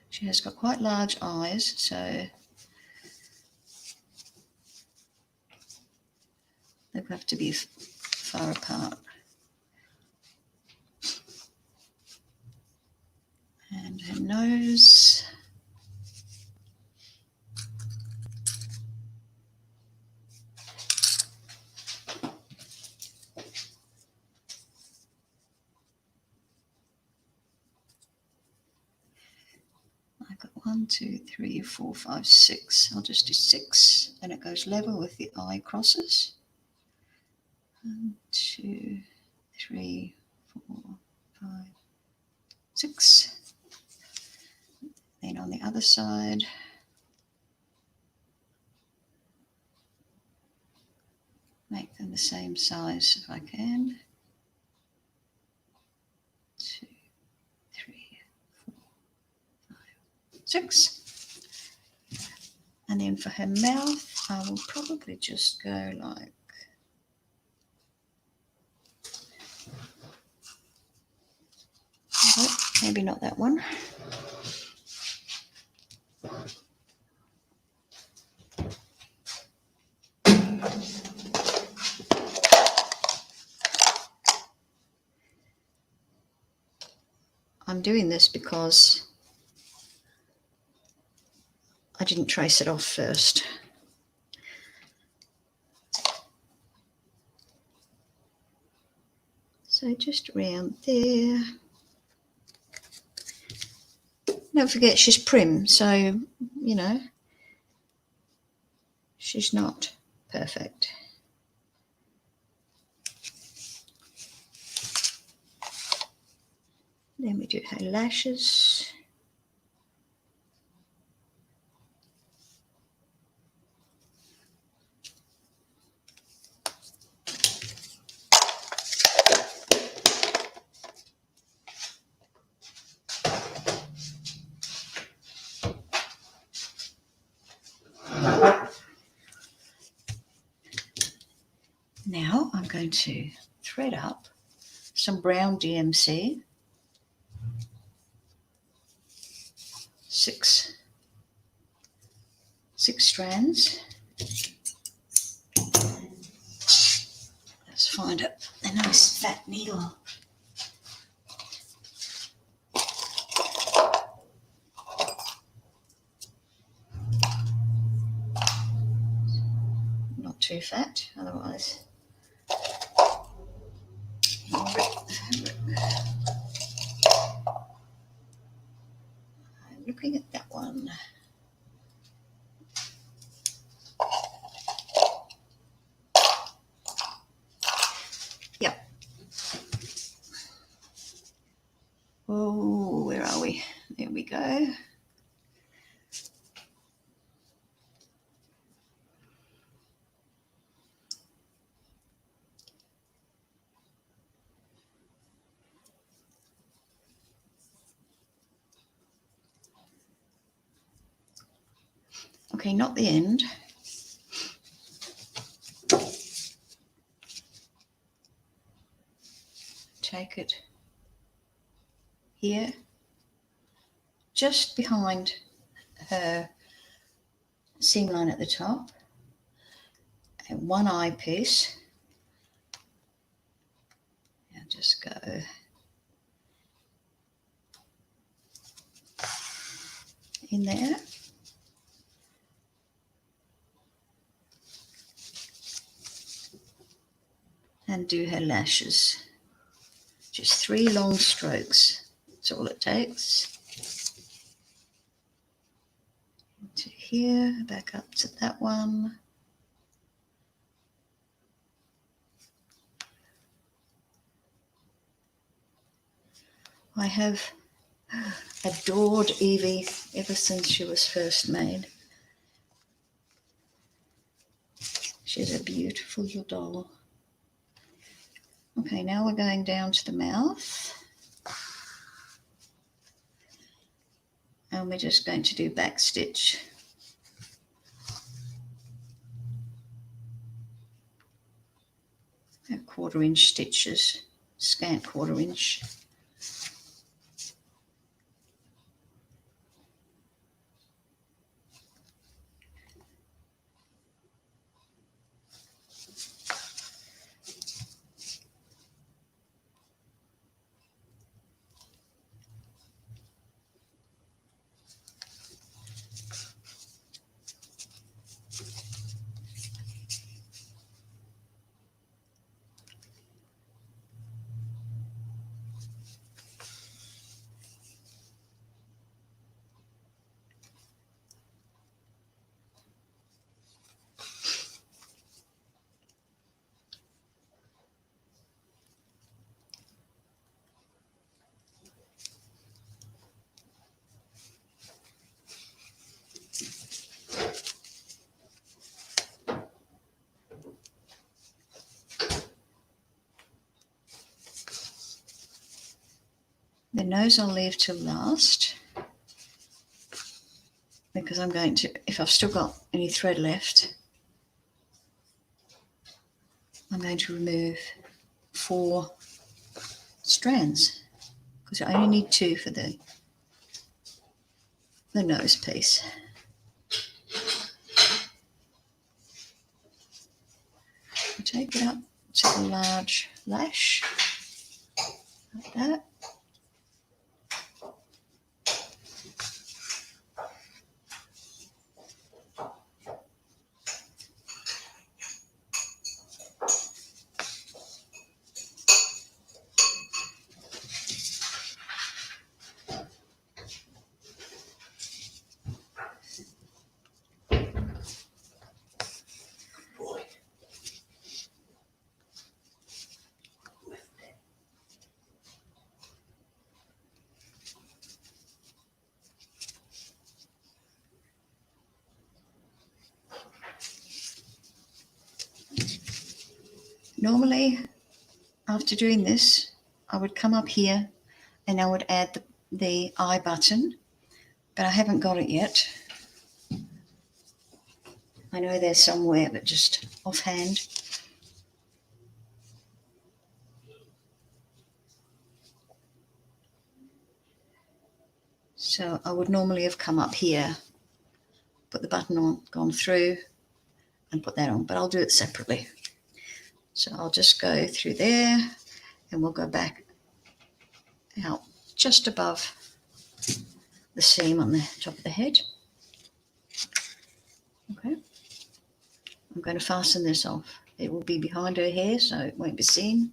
she has got quite large eyes, so they have to be far apart. And her nose. I've got 1, 2, 3, 4, 5, 6. I'll just do 6, and it goes level with the eye crosses. 1, 2, 3, 4, 5, 6. Then on the other side, make them the same size if I can. 2, 3, 4, 5, 6. And then for her mouth, I will probably just go like maybe not that one. I'm doing this because I didn't trace it off first. So just around there. Don't forget she's prim, so, you know, she's not perfect. Then we do her lashes. Now I'm going to thread up some brown DMC, 6 strands. Let's find a nice fat needle. Not too fat, otherwise I'll rip the fabric. I'm looking at that one. go. Okay, not the end. Take it here, just behind her seam line at the top, and one eyepiece. And just go in there. And do her lashes. Just 3 long strokes. That's all it takes. To here, back up to that one. I have adored Evie ever since she was first made. She's a beautiful little doll. Okay, now we're going down to the mouth. And we're just going to do back stitch. A 1/4 inch stitches, scant 1/4 inch. The nose I'll leave till last, because I'm going to, if I've still got any thread left, I'm going to remove 4 strands, because I only need 2 for the nose piece. I take it up to the large lash, like that. Normally, after doing this, I would come up here and I would add the eye button, but I haven't got it yet. I know there's somewhere, but just offhand. So I would normally have come up here, put the button on, gone through, and put that on, but I'll do it separately. So I'll just go through there, and we'll go back out just above the seam on the top of the head. Okay. I'm going to fasten this off. It will be behind her hair, so it won't be seen.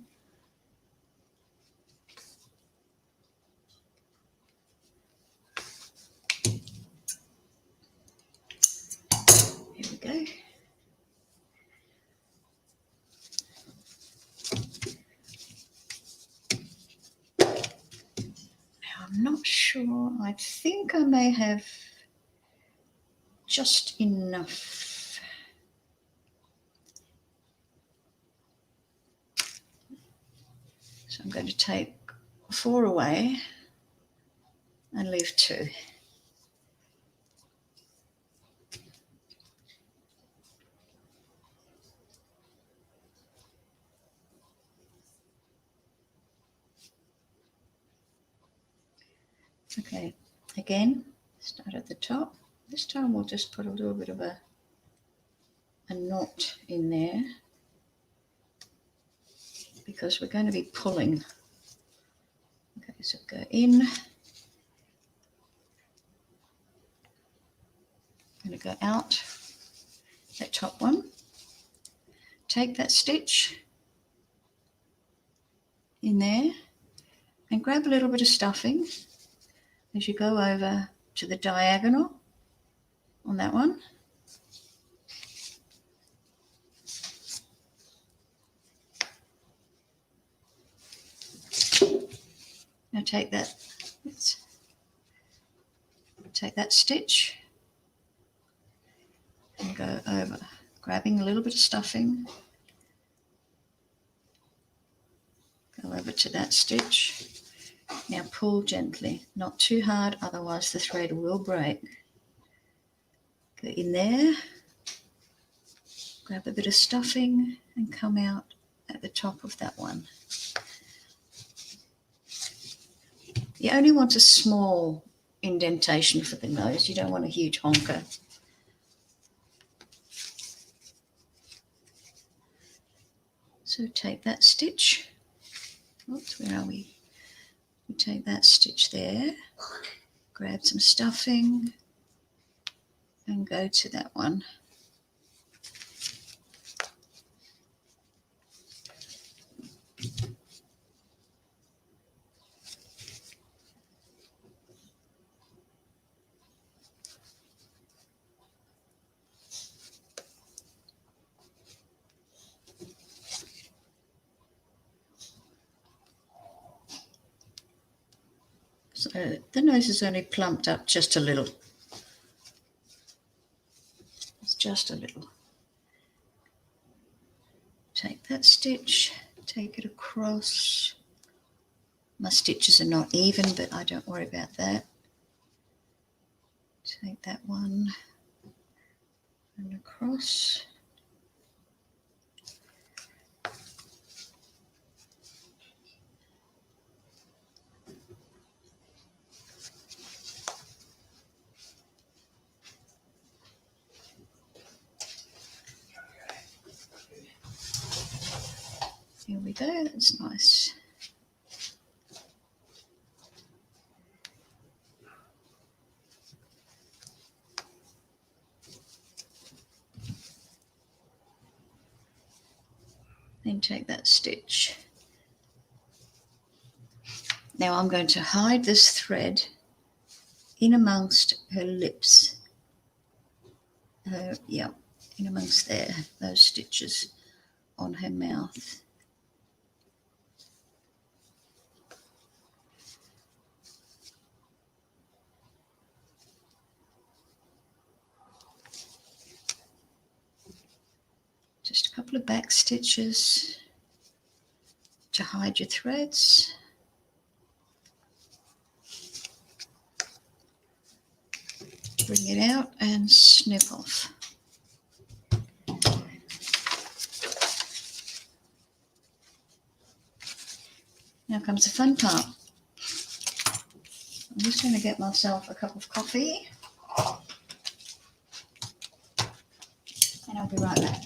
Here we go. Now I'm not sure sure. I think I may have just enough. So I'm going to take 4 away and leave 2. Okay, again, start at the top. This time we'll just put a little bit of a knot in there because we're going to be pulling. Okay, so go in. I'm going to go out that top one. Take that stitch in there and grab a little bit of stuffing as you go over to the diagonal on that one. Now take that stitch and go over, grabbing a little bit of stuffing, go over to that stitch. Now pull gently, not too hard, otherwise the thread will break. Go in there, grab a bit of stuffing and come out at the top of that one. You only want a small indentation for the nose, you don't want a huge honker. So take that stitch, oops, where are we? You take that stitch there, grab some stuffing and go to that one. So the nose is only plumped up just a little. It's just a little. Take that stitch, take it across. My stitches are not even, but I don't worry about that. Take that one and across. Here we go, that's nice. Then take that stitch. Now I'm going to hide this thread in amongst her lips. In amongst there, those stitches on her mouth. Just a couple of back stitches to hide your threads. Bring it out and snip off. Now comes the fun part. I'm just going to get myself a cup of coffee and I'll be right back.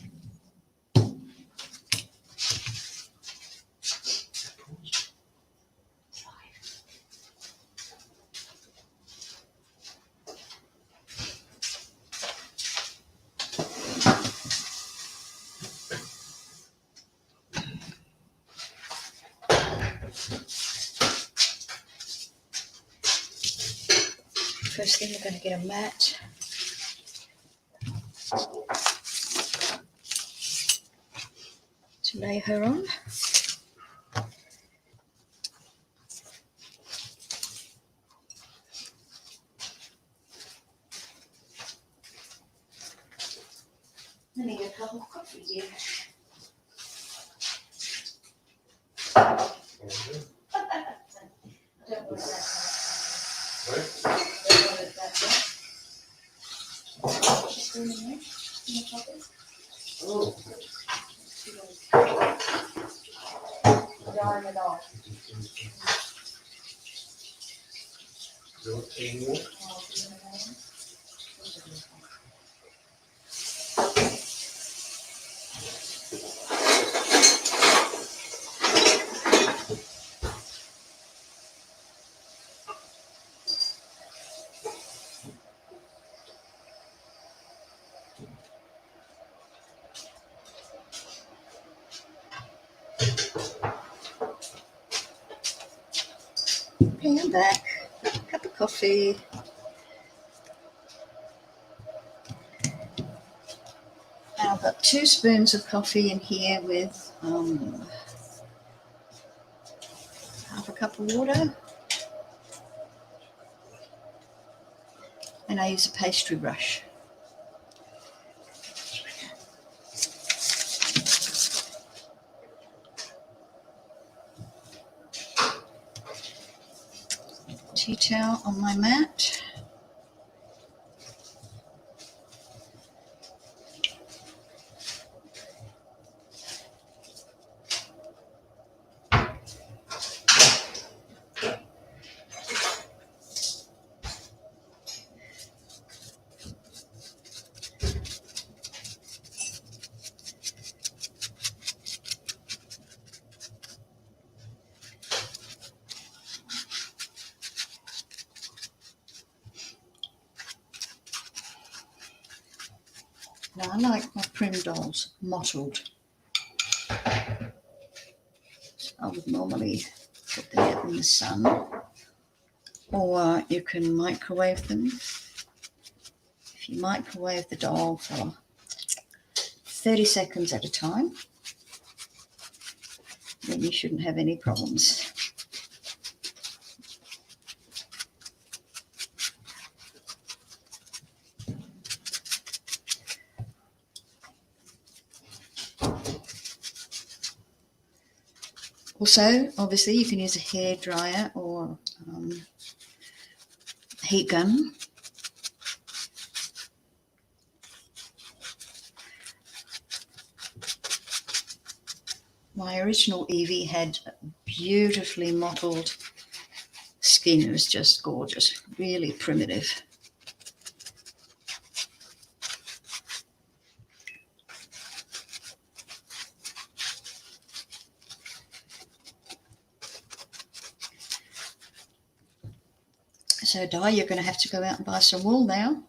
First thing, we're going to get a mat. To lay her on. double coffee here. I don't want it that way. I don't want it that way. Just in there, in the pocket. Oh. Darn it all. You want any more? Okay, I'm back. Cup of coffee. Now I've got 2 spoons of coffee in here with half a cup of water. And I use a pastry brush. Tea towel on my mat. Now I like my prim dolls mottled. So I would normally put them out in the sun, or you can microwave them. If you microwave the doll for 30 seconds at a time, then you shouldn't have any problems. Also, obviously, you can use a hair dryer or heat gun. My original Evie had beautifully mottled skin. It was just gorgeous, really primitive. So Di, you're going to have to go out and buy some wool now.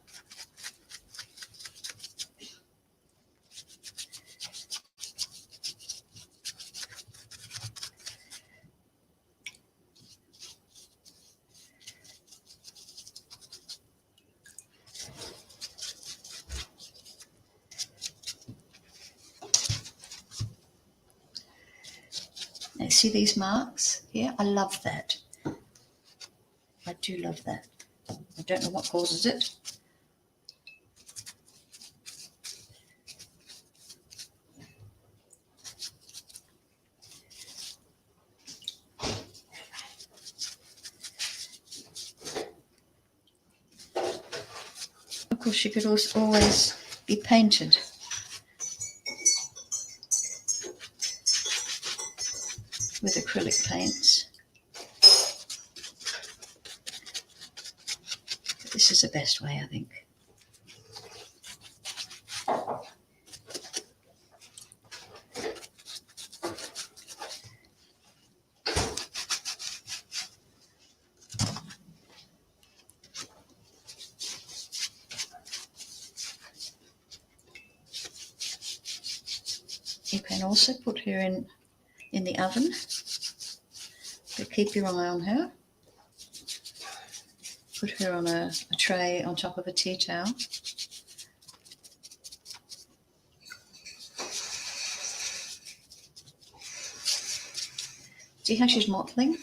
Now, see these marks here? I love that. I do love that. I don't know what causes it. Of course, she could always be painted. With acrylic paints. But this is the best way, I think. You can also put her in the oven, but keep your eye on her. Put her on a tray on top of a tea towel. See how she's mottling?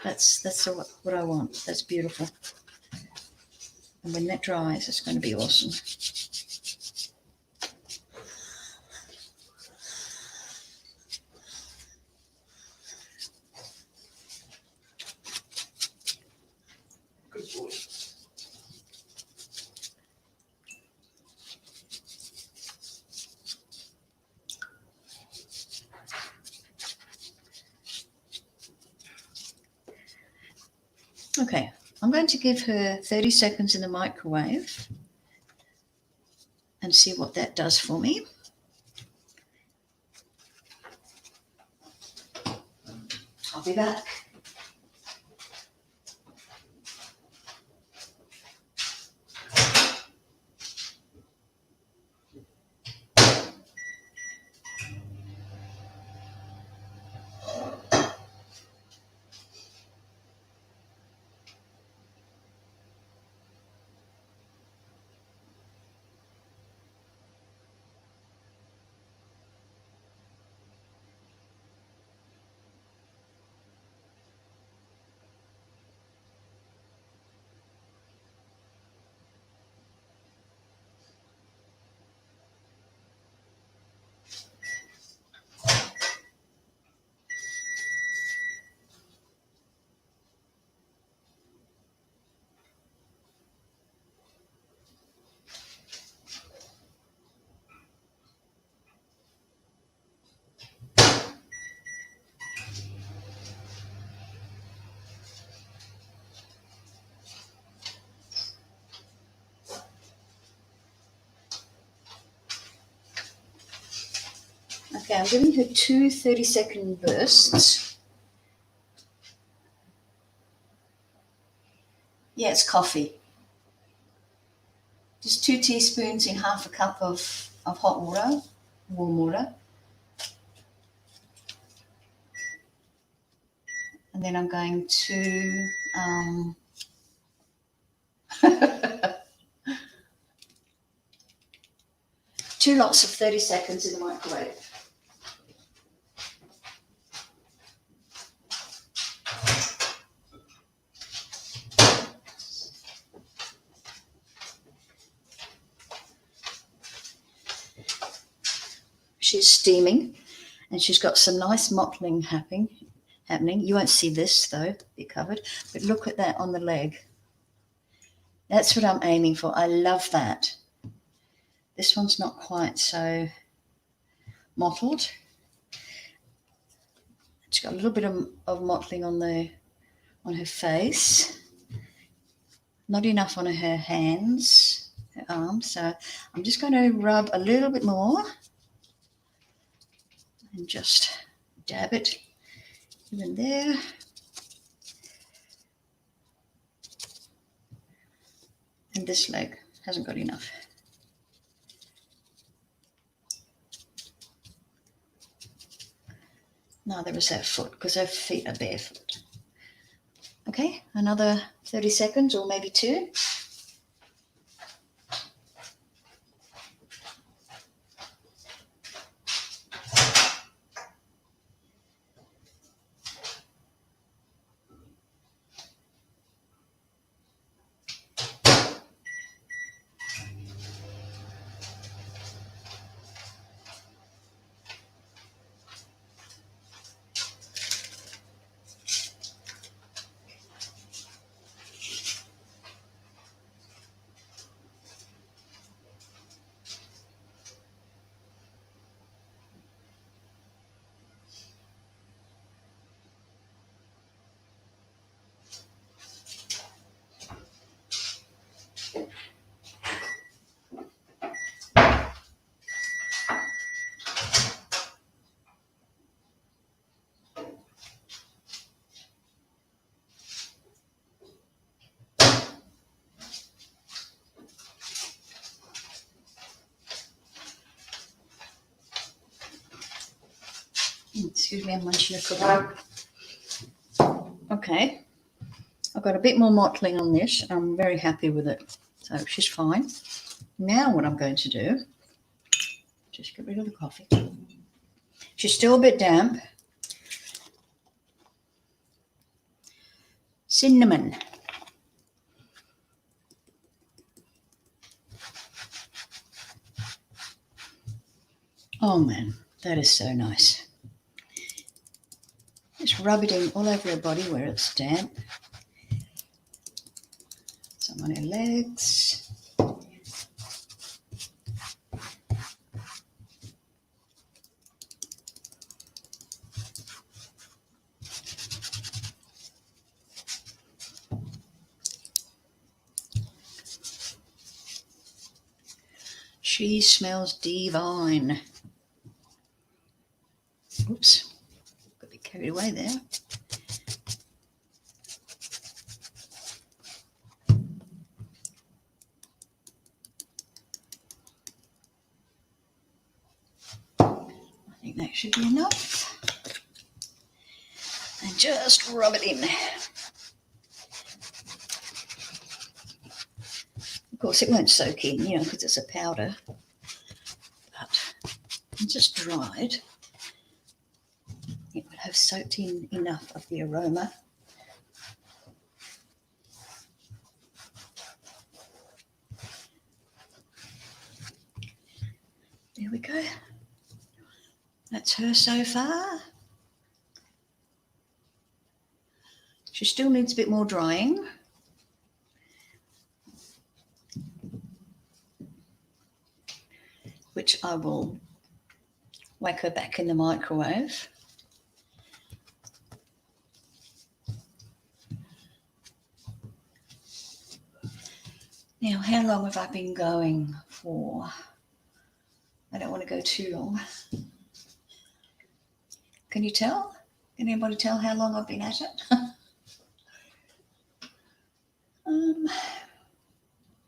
That's what I want. That's beautiful. And when that dries, it's going to be awesome. Okay, I'm going to give her 30 seconds in the microwave and see what that does for me. I'll be back. Okay, I'm giving her two 30-second bursts. Yeah, it's coffee. Just 2 teaspoons in half a cup of hot water, warm water. And then I'm going to two lots of 30 seconds in the microwave. She's steaming and she's got some nice mottling happening. You won't see this though, be covered, but look at that on the leg. That's what I'm aiming for. I love that. This one's not quite so mottled. She's got a little bit of mottling on her face. Not enough on her hands, her arms. So I'm just going to rub a little bit more and just dab it even there. And this leg hasn't got enough. Neither is her foot because her feet are barefoot. Okay, another 30 seconds or maybe 2. Excuse me, I'm munching a cookie. Okay, I've got a bit more mottling on this. I'm very happy with it. So she's fine. Now what I'm going to do, just get rid of the coffee. She's still a bit damp. Cinnamon. Oh man, that is so nice. Just rub it in all over her body where it's damp. Some on her legs. She smells divine. Oops, got a bit carried away there. I think that should be enough. And just rub it in. Of course, it won't soak in, you know, because it's a powder. But just dried, it would have soaked in enough of the aroma. There we go. That's her so far. She still needs a bit more drying. Which I will whack her back in the microwave. Now, how long have I been going for? I don't want to go too long. Can you tell? Can anybody tell how long I've been at it?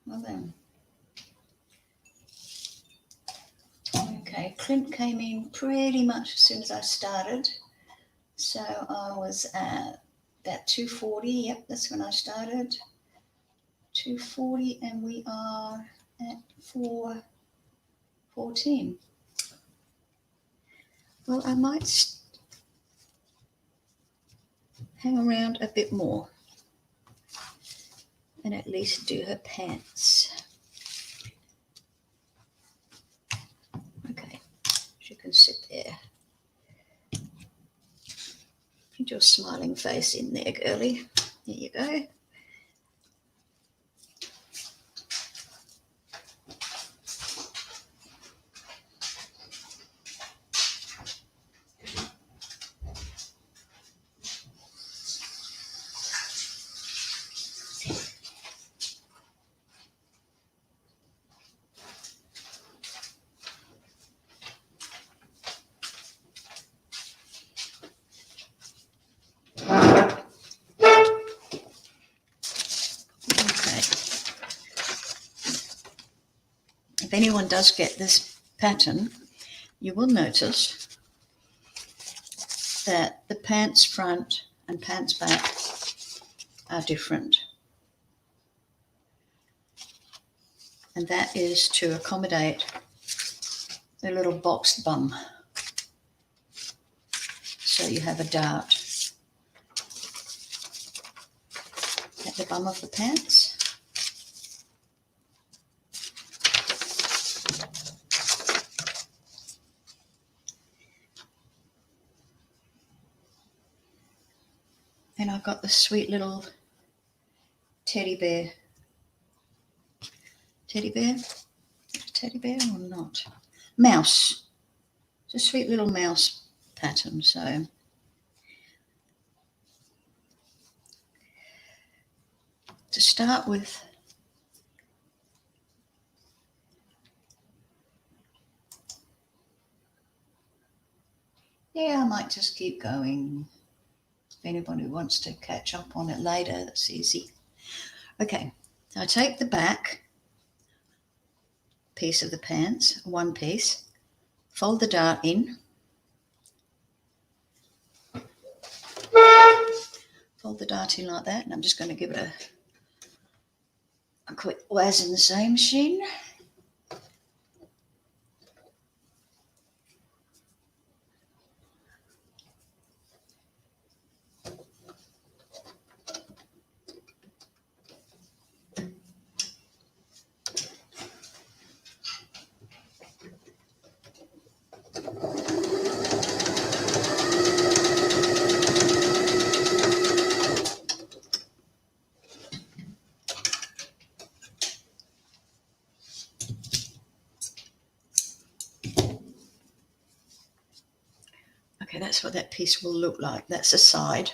Well then. Okay, Clint came in pretty much as soon as I started. So I was at about 2:40. Yep, that's when I started. 2:40, and we are at 4:14. Well, I might hang around a bit more and at least do her pants. Okay, she can sit there. Put your smiling face in there, girlie. There you go. If anyone does get this pattern, you will notice that the pants front and pants back are different. And that is to accommodate the little boxed bum. So you have a dart at the bum of the pants. And I've got the sweet little teddy bear. Teddy bear? Teddy bear or not? Mouse. It's a sweet little mouse pattern. So to start with, yeah, I might just keep going. If anybody wants to catch up on it later, that's easy. Okay, so I take the back piece of the pants, one piece, fold the dart in, fold the dart in like that, and I'm just going to give it a quick whiz in the sewing machine. Okay, that's what that piece will look like. That's the side.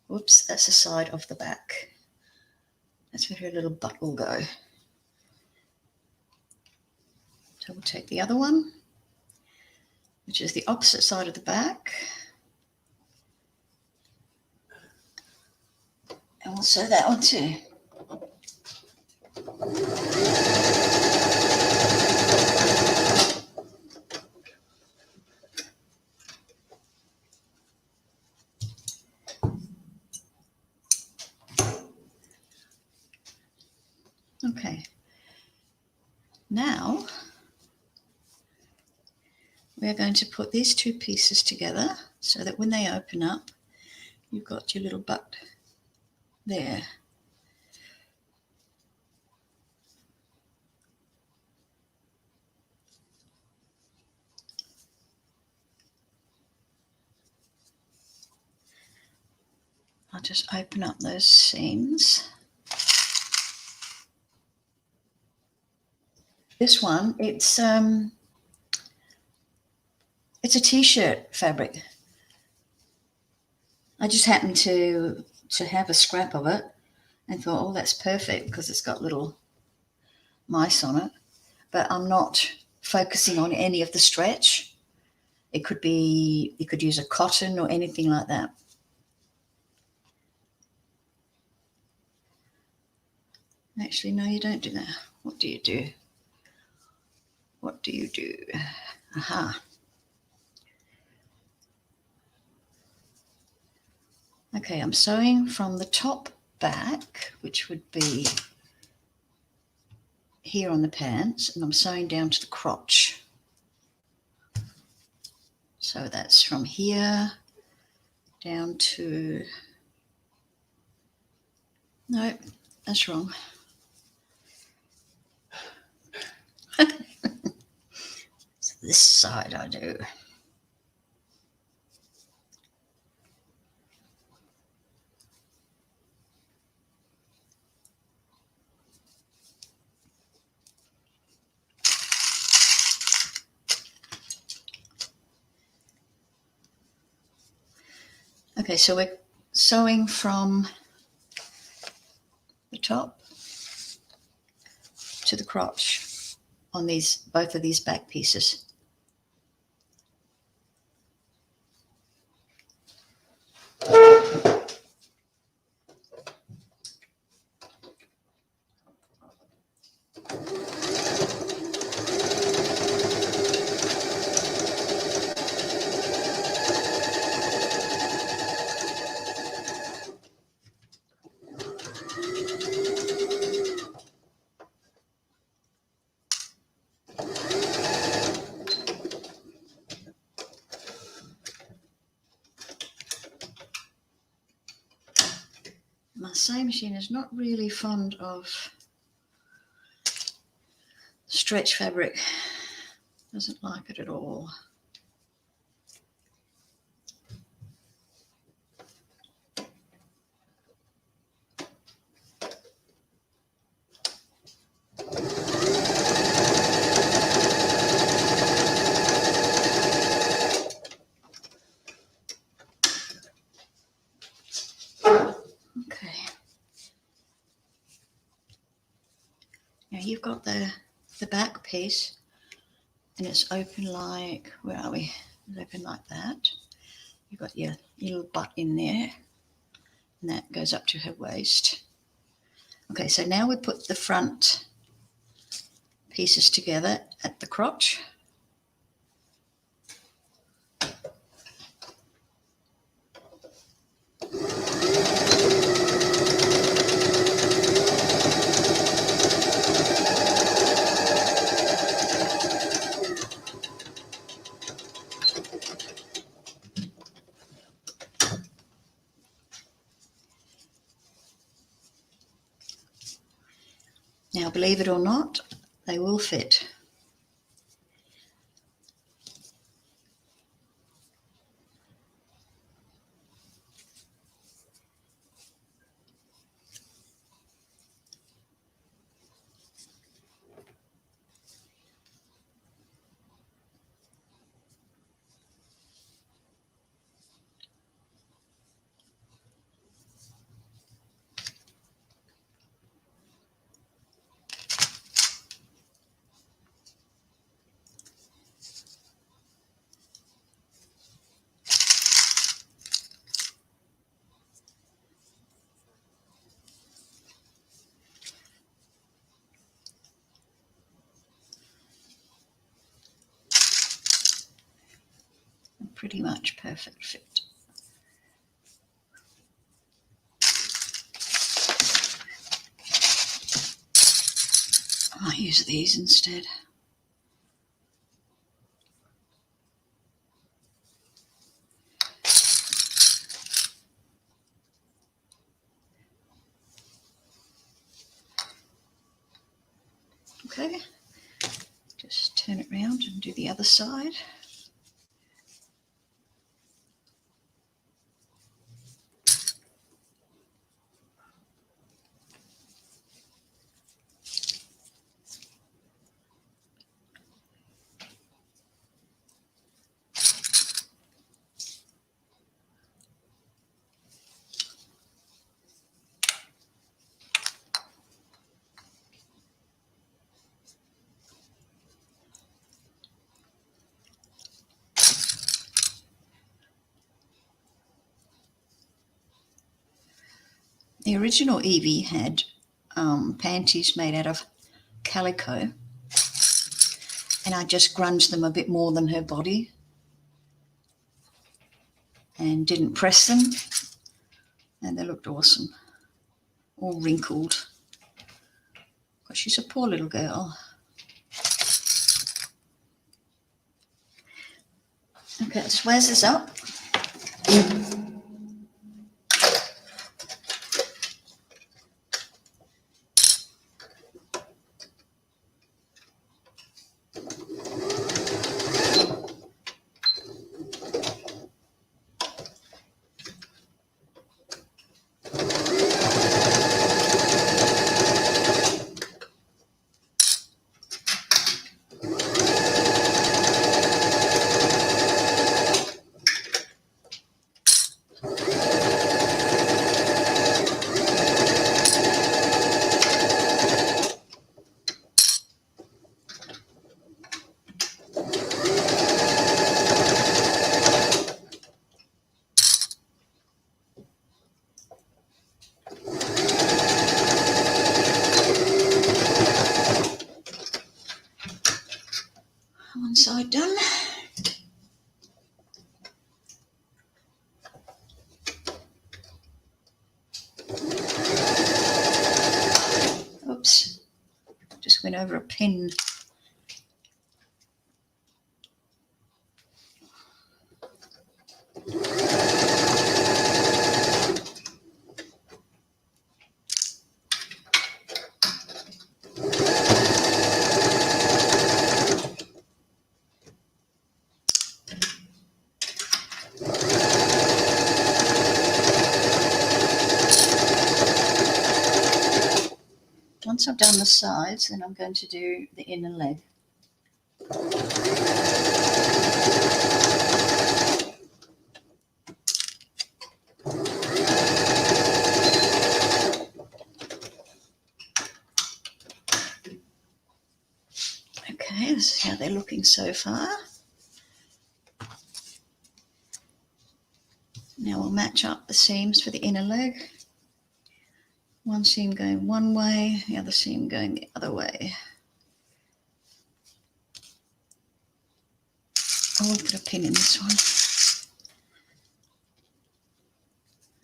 Whoops, that's the side of the back. That's where her little butt will go. So we'll take the other one, which is the opposite side of the back, and we'll sew that one too. Okay, now we're going to put these two pieces together so that when they open up, you've got your little butt there. I'll just open up those seams. This one, it's a t-shirt fabric. I just happened to have a scrap of it and thought, oh, that's perfect because it's got little mice on it. But I'm not focusing on any of the stretch. It could be, you could use a cotton or anything like that. Actually, no, you don't do that. What do you do? What do you do? Aha. Okay, I'm sewing from the top back, which would be here on the pants, and I'm sewing down to the crotch. So that's from here down to, no, that's wrong. So this side I do. Okay, so we're sewing from the top to the crotch on these, both of these back pieces. My sewing machine is not really fond of stretch fabric. Doesn't like it at all. Okay. Now you've got the back piece, and it's open like, where are we? It's open like that. You've got your little butt in there, and that goes up to her waist. Okay, so now we put the front pieces together at the crotch. Now, believe it or not, they will fit. pretty much perfect fit. I might use these instead. Okay, just turn it around and do the other side. The original Evie had panties made out of calico, and I just grunged them a bit more than her body and didn't press them, and they looked awesome, all wrinkled. But she's a poor little girl. Okay, let's squares this up. One side done. Oops, just went over a pin. Once I've done the sides, then I'm going to do the inner leg. Okay, this is how they're looking so far. Now we'll match up the seams for the inner leg. One seam going one way, the other seam going the other way. I will put a pin in this one.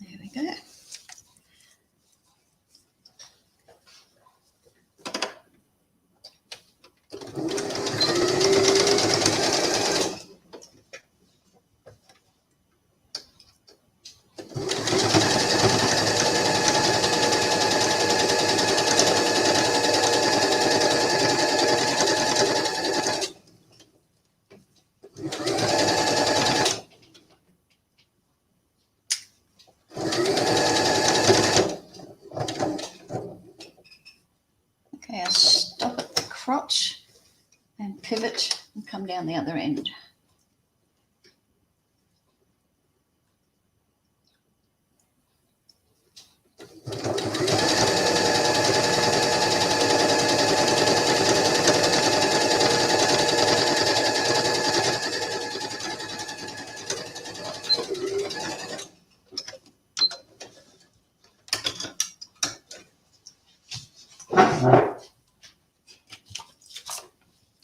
There we go. Okay, I'll stop at the crotch and pivot and come down the other end.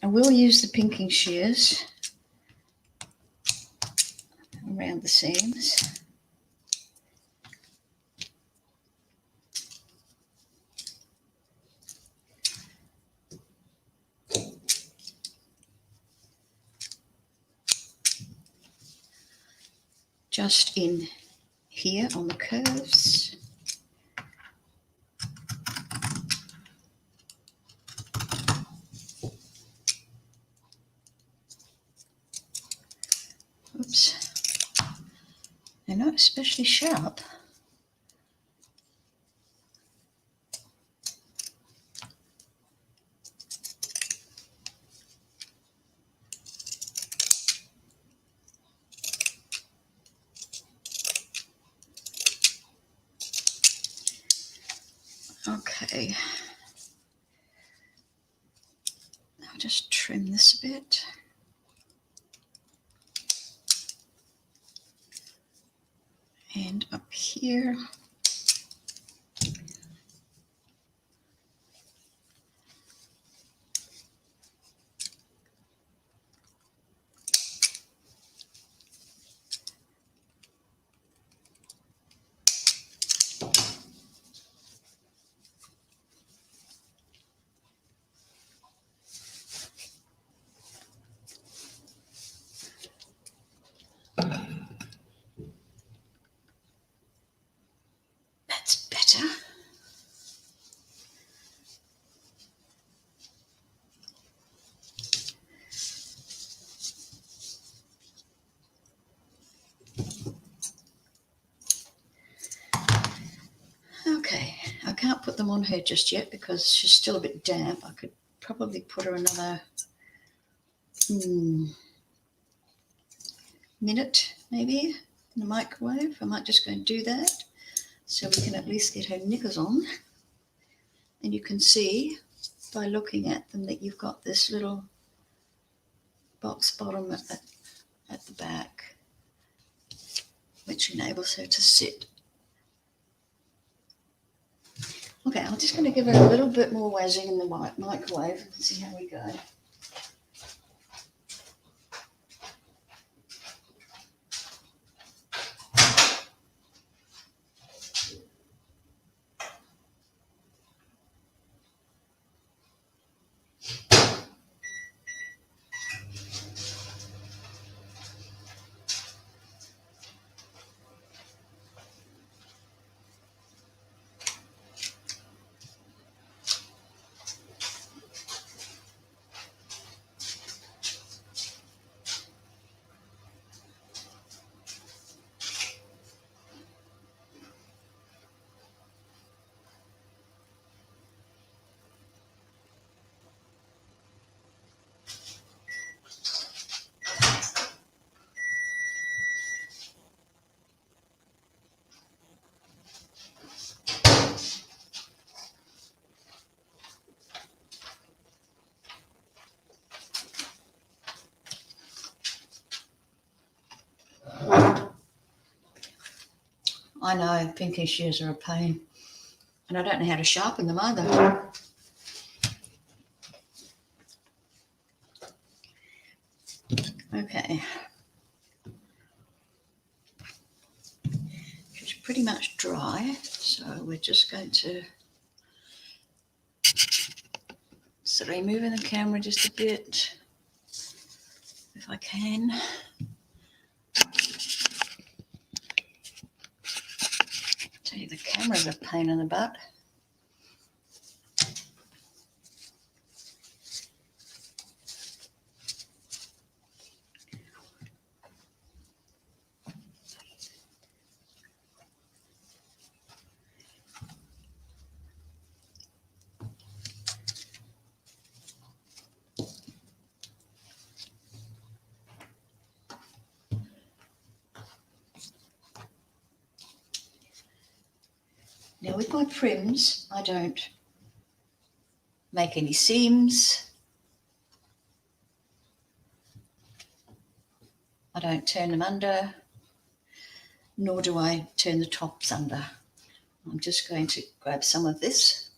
I will use the pinking shears the seams. Just in here on the curves. Oops. They're not especially sharp. Okay. I'll just trim this a bit. And up here. That's better. Okay, I can't put them on her just yet because she's still a bit damp. I could probably put her another minute maybe in the microwave. I might just go and do that so we can at least get her knickers on. And you can see by looking at them that you've got this little box bottom at the back, which enables her to sit. Okay, I'm just going to give her a little bit more wazzing in the microwave and see how we go. I know pinky shears are a pain, and I don't know how to sharpen them either. Okay. She's pretty much dry, so we're just going to start moving the camera just a bit, if I can. Tell you, the camera's a pain in the butt. Now with my prims, I don't make any seams. I don't turn them under, nor do I turn the tops under. I'm just going to grab some of this.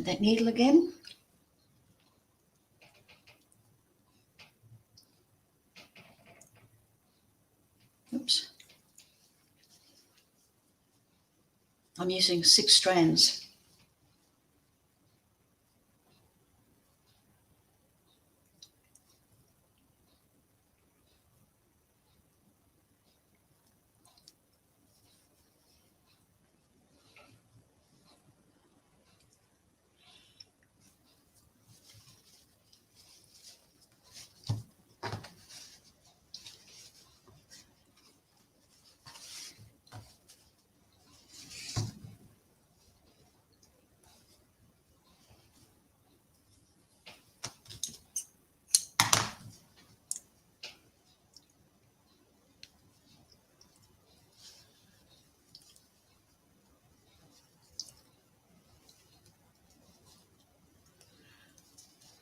And that needle again. Oops. I'm using 6 strands.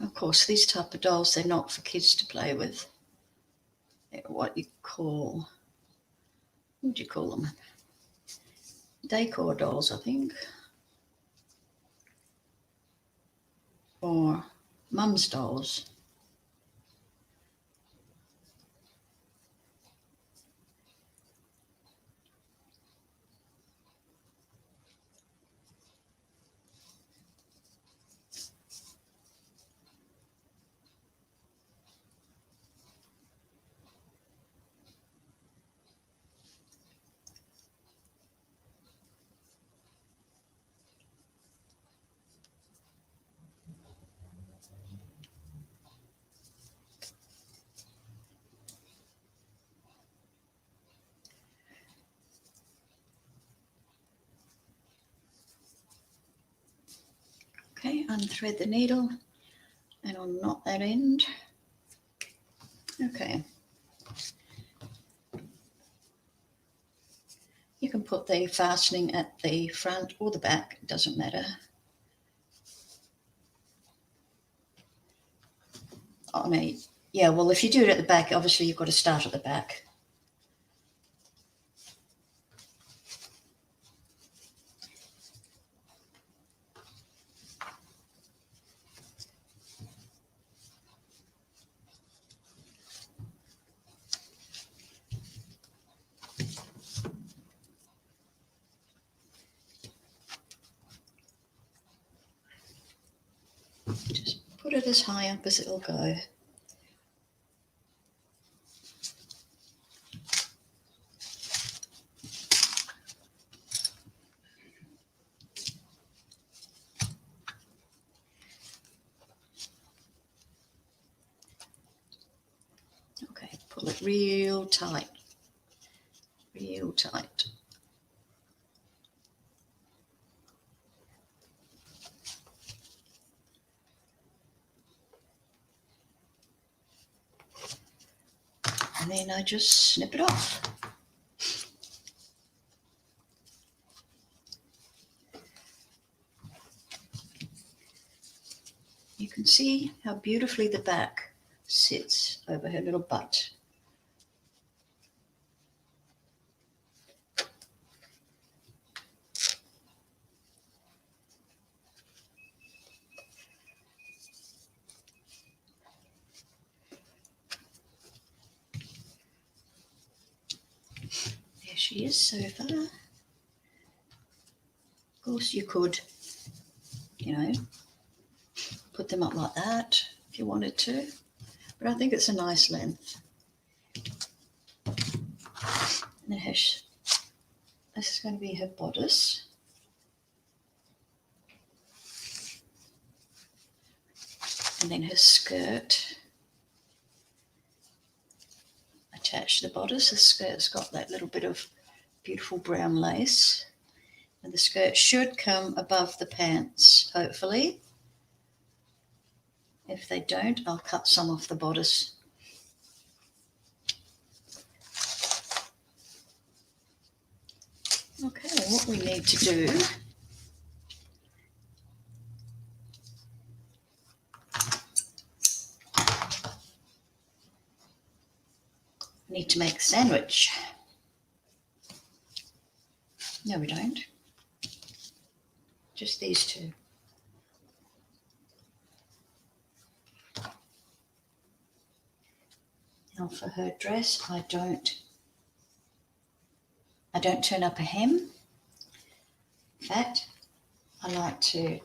Of course, these type of dolls, they're not for kids to play with. They're what do you call them? Decor dolls, I think. Or mum's dolls. Okay, unthread the needle and I'll knot that end. Okay. You can put the fastening at the front or the back, it doesn't matter. Oh no, yeah, well if you do it at the back, obviously you've got to start at the back. Just put it as high up as it'll go. Okay, pull it real tight, real tight. And then I just snip it off. You can see how beautifully the back sits over her little butt. There she is so far. Of course you could, put them up like that if you wanted to, but I think it's a nice length. And then this is going to be her bodice. And then her skirt. Attach the bodice. The skirt's got that little bit of beautiful brown lace. And the skirt should come above the pants, hopefully. If they don't, I'll cut some off the bodice. Okay, what we need to do need to make a sandwich. No, we don't. Just these two. Now for her dress, I don't turn up a hem. In fact, I like to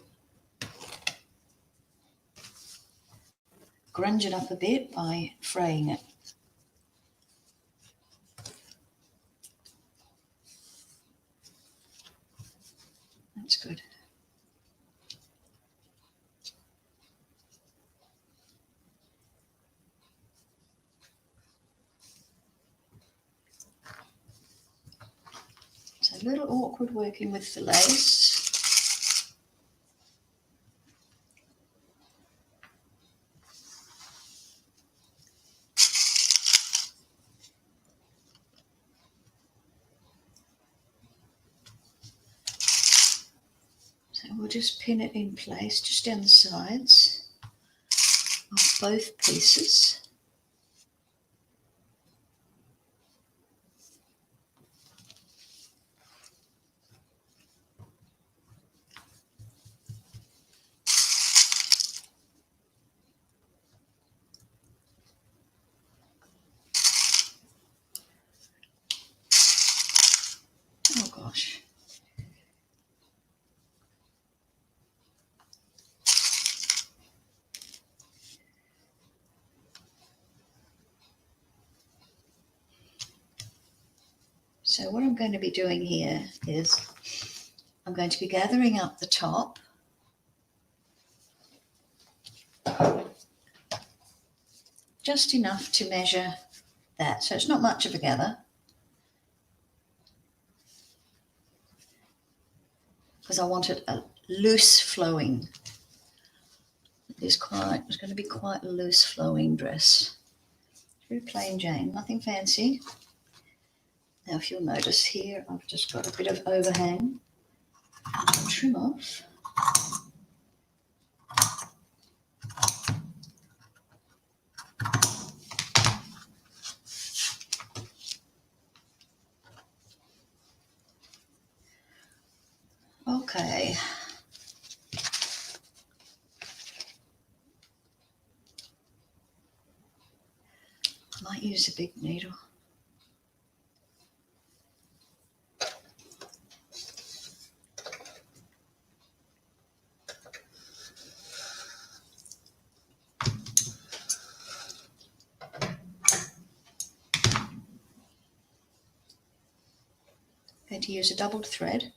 grunge it up a bit by fraying it. That's good. It's a little awkward working with the lace. So we'll just pin it in place just down the sides of both pieces. Oh gosh. So what I'm going to be doing here is I'm going to be gathering up the top just enough to measure that. So it's not much of a gather, because I want it a loose flowing. It's going to be quite a loose flowing dress. Very plain Jane, nothing fancy. Now if you'll notice here, I've just got a bit of overhang. I'll trim off. Okay. Might use a big needle. Going to use a doubled thread.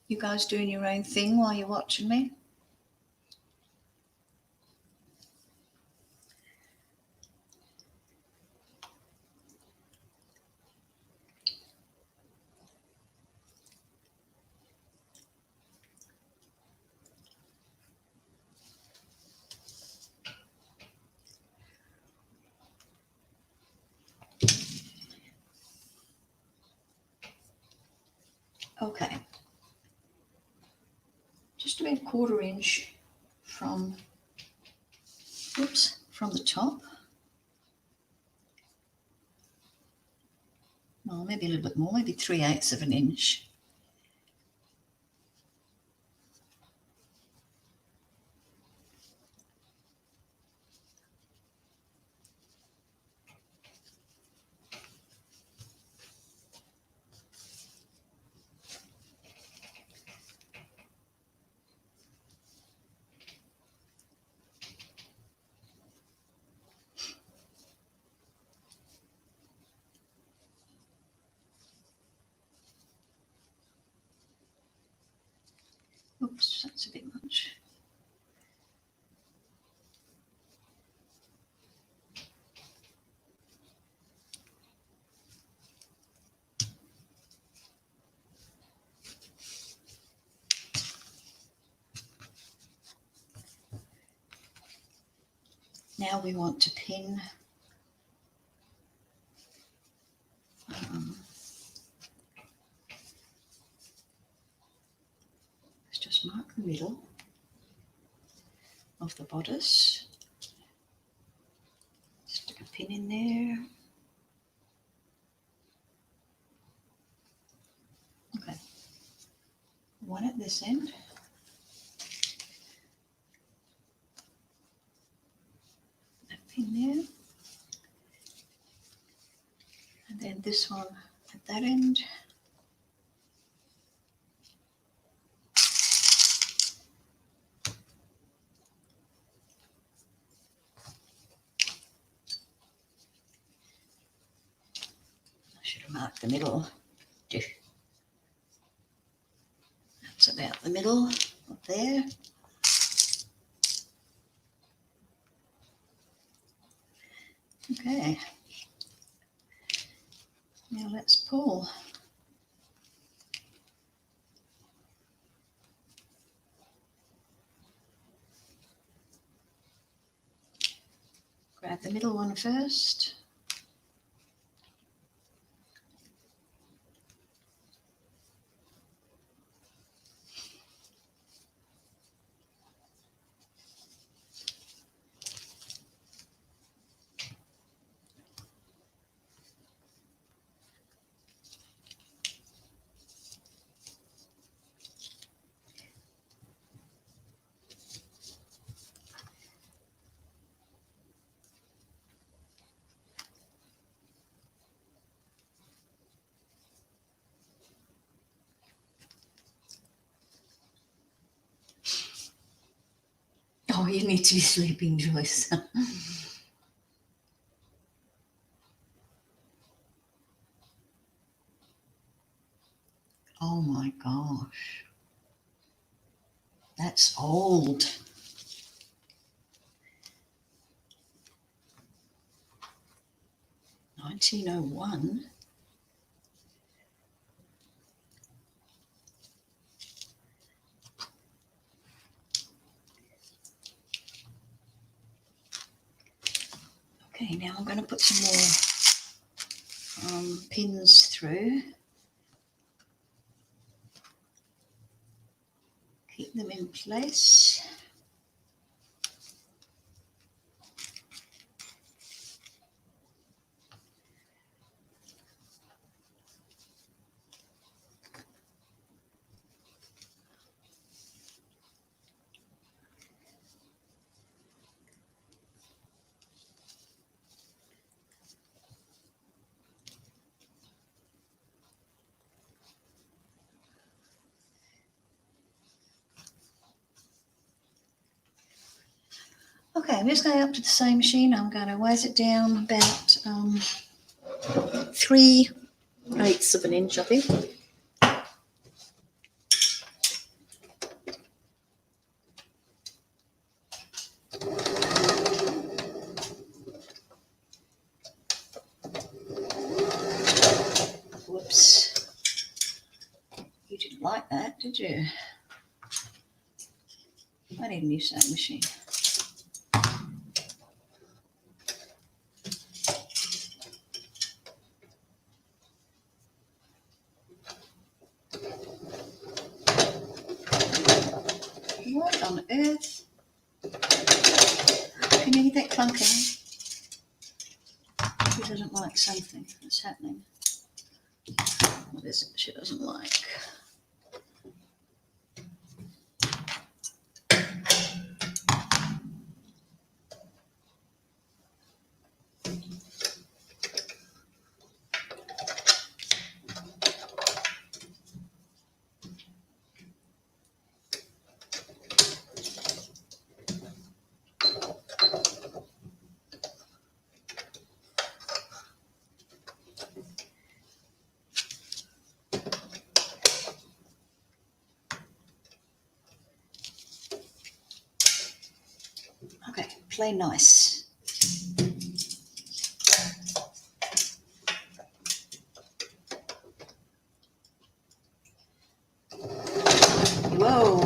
You guys doing your own thing while you're watching me? Okay. Just about a 1/4 inch from the top. Well, maybe a little bit more, maybe 3/8 of an inch. Oops, that's a bit much. Now we want to pin let's just mark the middle of the bodice. Stick a pin in there. Okay, one at this end. this one at that end. I should have marked the middle. That's about the middle up there. Okay. Now let's pull. Grab the middle one first. Oh, you need to be sleeping, Joyce. Oh my gosh. That's old. $1901. Okay, now I'm going to put some more pins through. Keep them in place. Okay, I'm just going up to the same machine. I'm going to weight it down about 3/8 of an inch, I think. Whoops. You didn't like that, did you? I need a new sewing machine. What on earth? Can you hear that clunking? She doesn't like something that's happening. What is it she doesn't like? Okay, play nice. Whoa.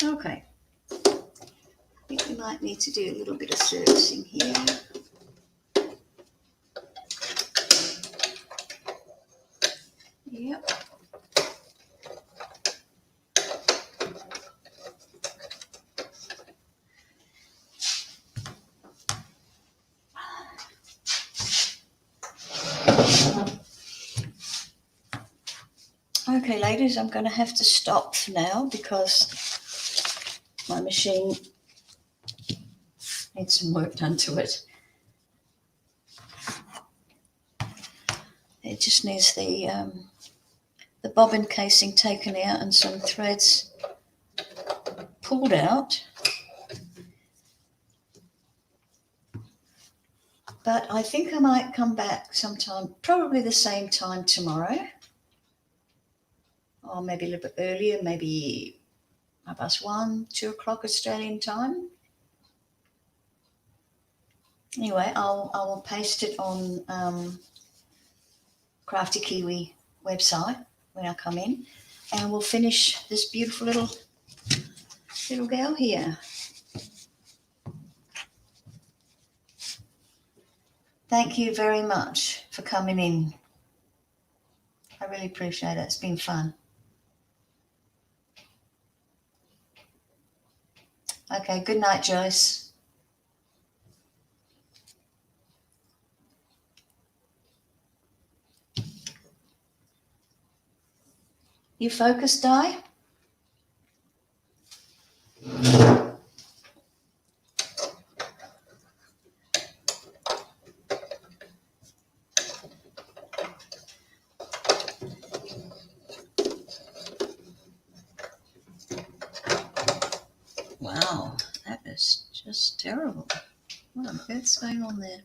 Okay. I think we might need to do a little bit of servicing here. Yep. Okay, ladies, I'm going to have to stop for now because my machine needs some work done to it. It just needs the bobbin casing taken out and some threads pulled out. But I think I might come back sometime, probably the same time tomorrow. Or maybe a little bit earlier, maybe 1:30, 2 o'clock Australian time. Anyway, I will paste it on Crafty Kiwi website when I come in, and we'll finish this beautiful little gal here. Thank you very much for coming in. I really appreciate it. It's been fun. Okay, good night, Joyce. You focused, Di? Wow, that is just terrible. What on earth's going on there?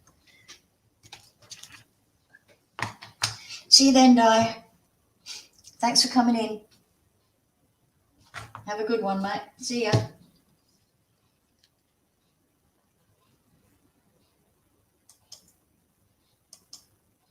See you then, Di. Thanks for coming in. Have a good one, mate. See ya.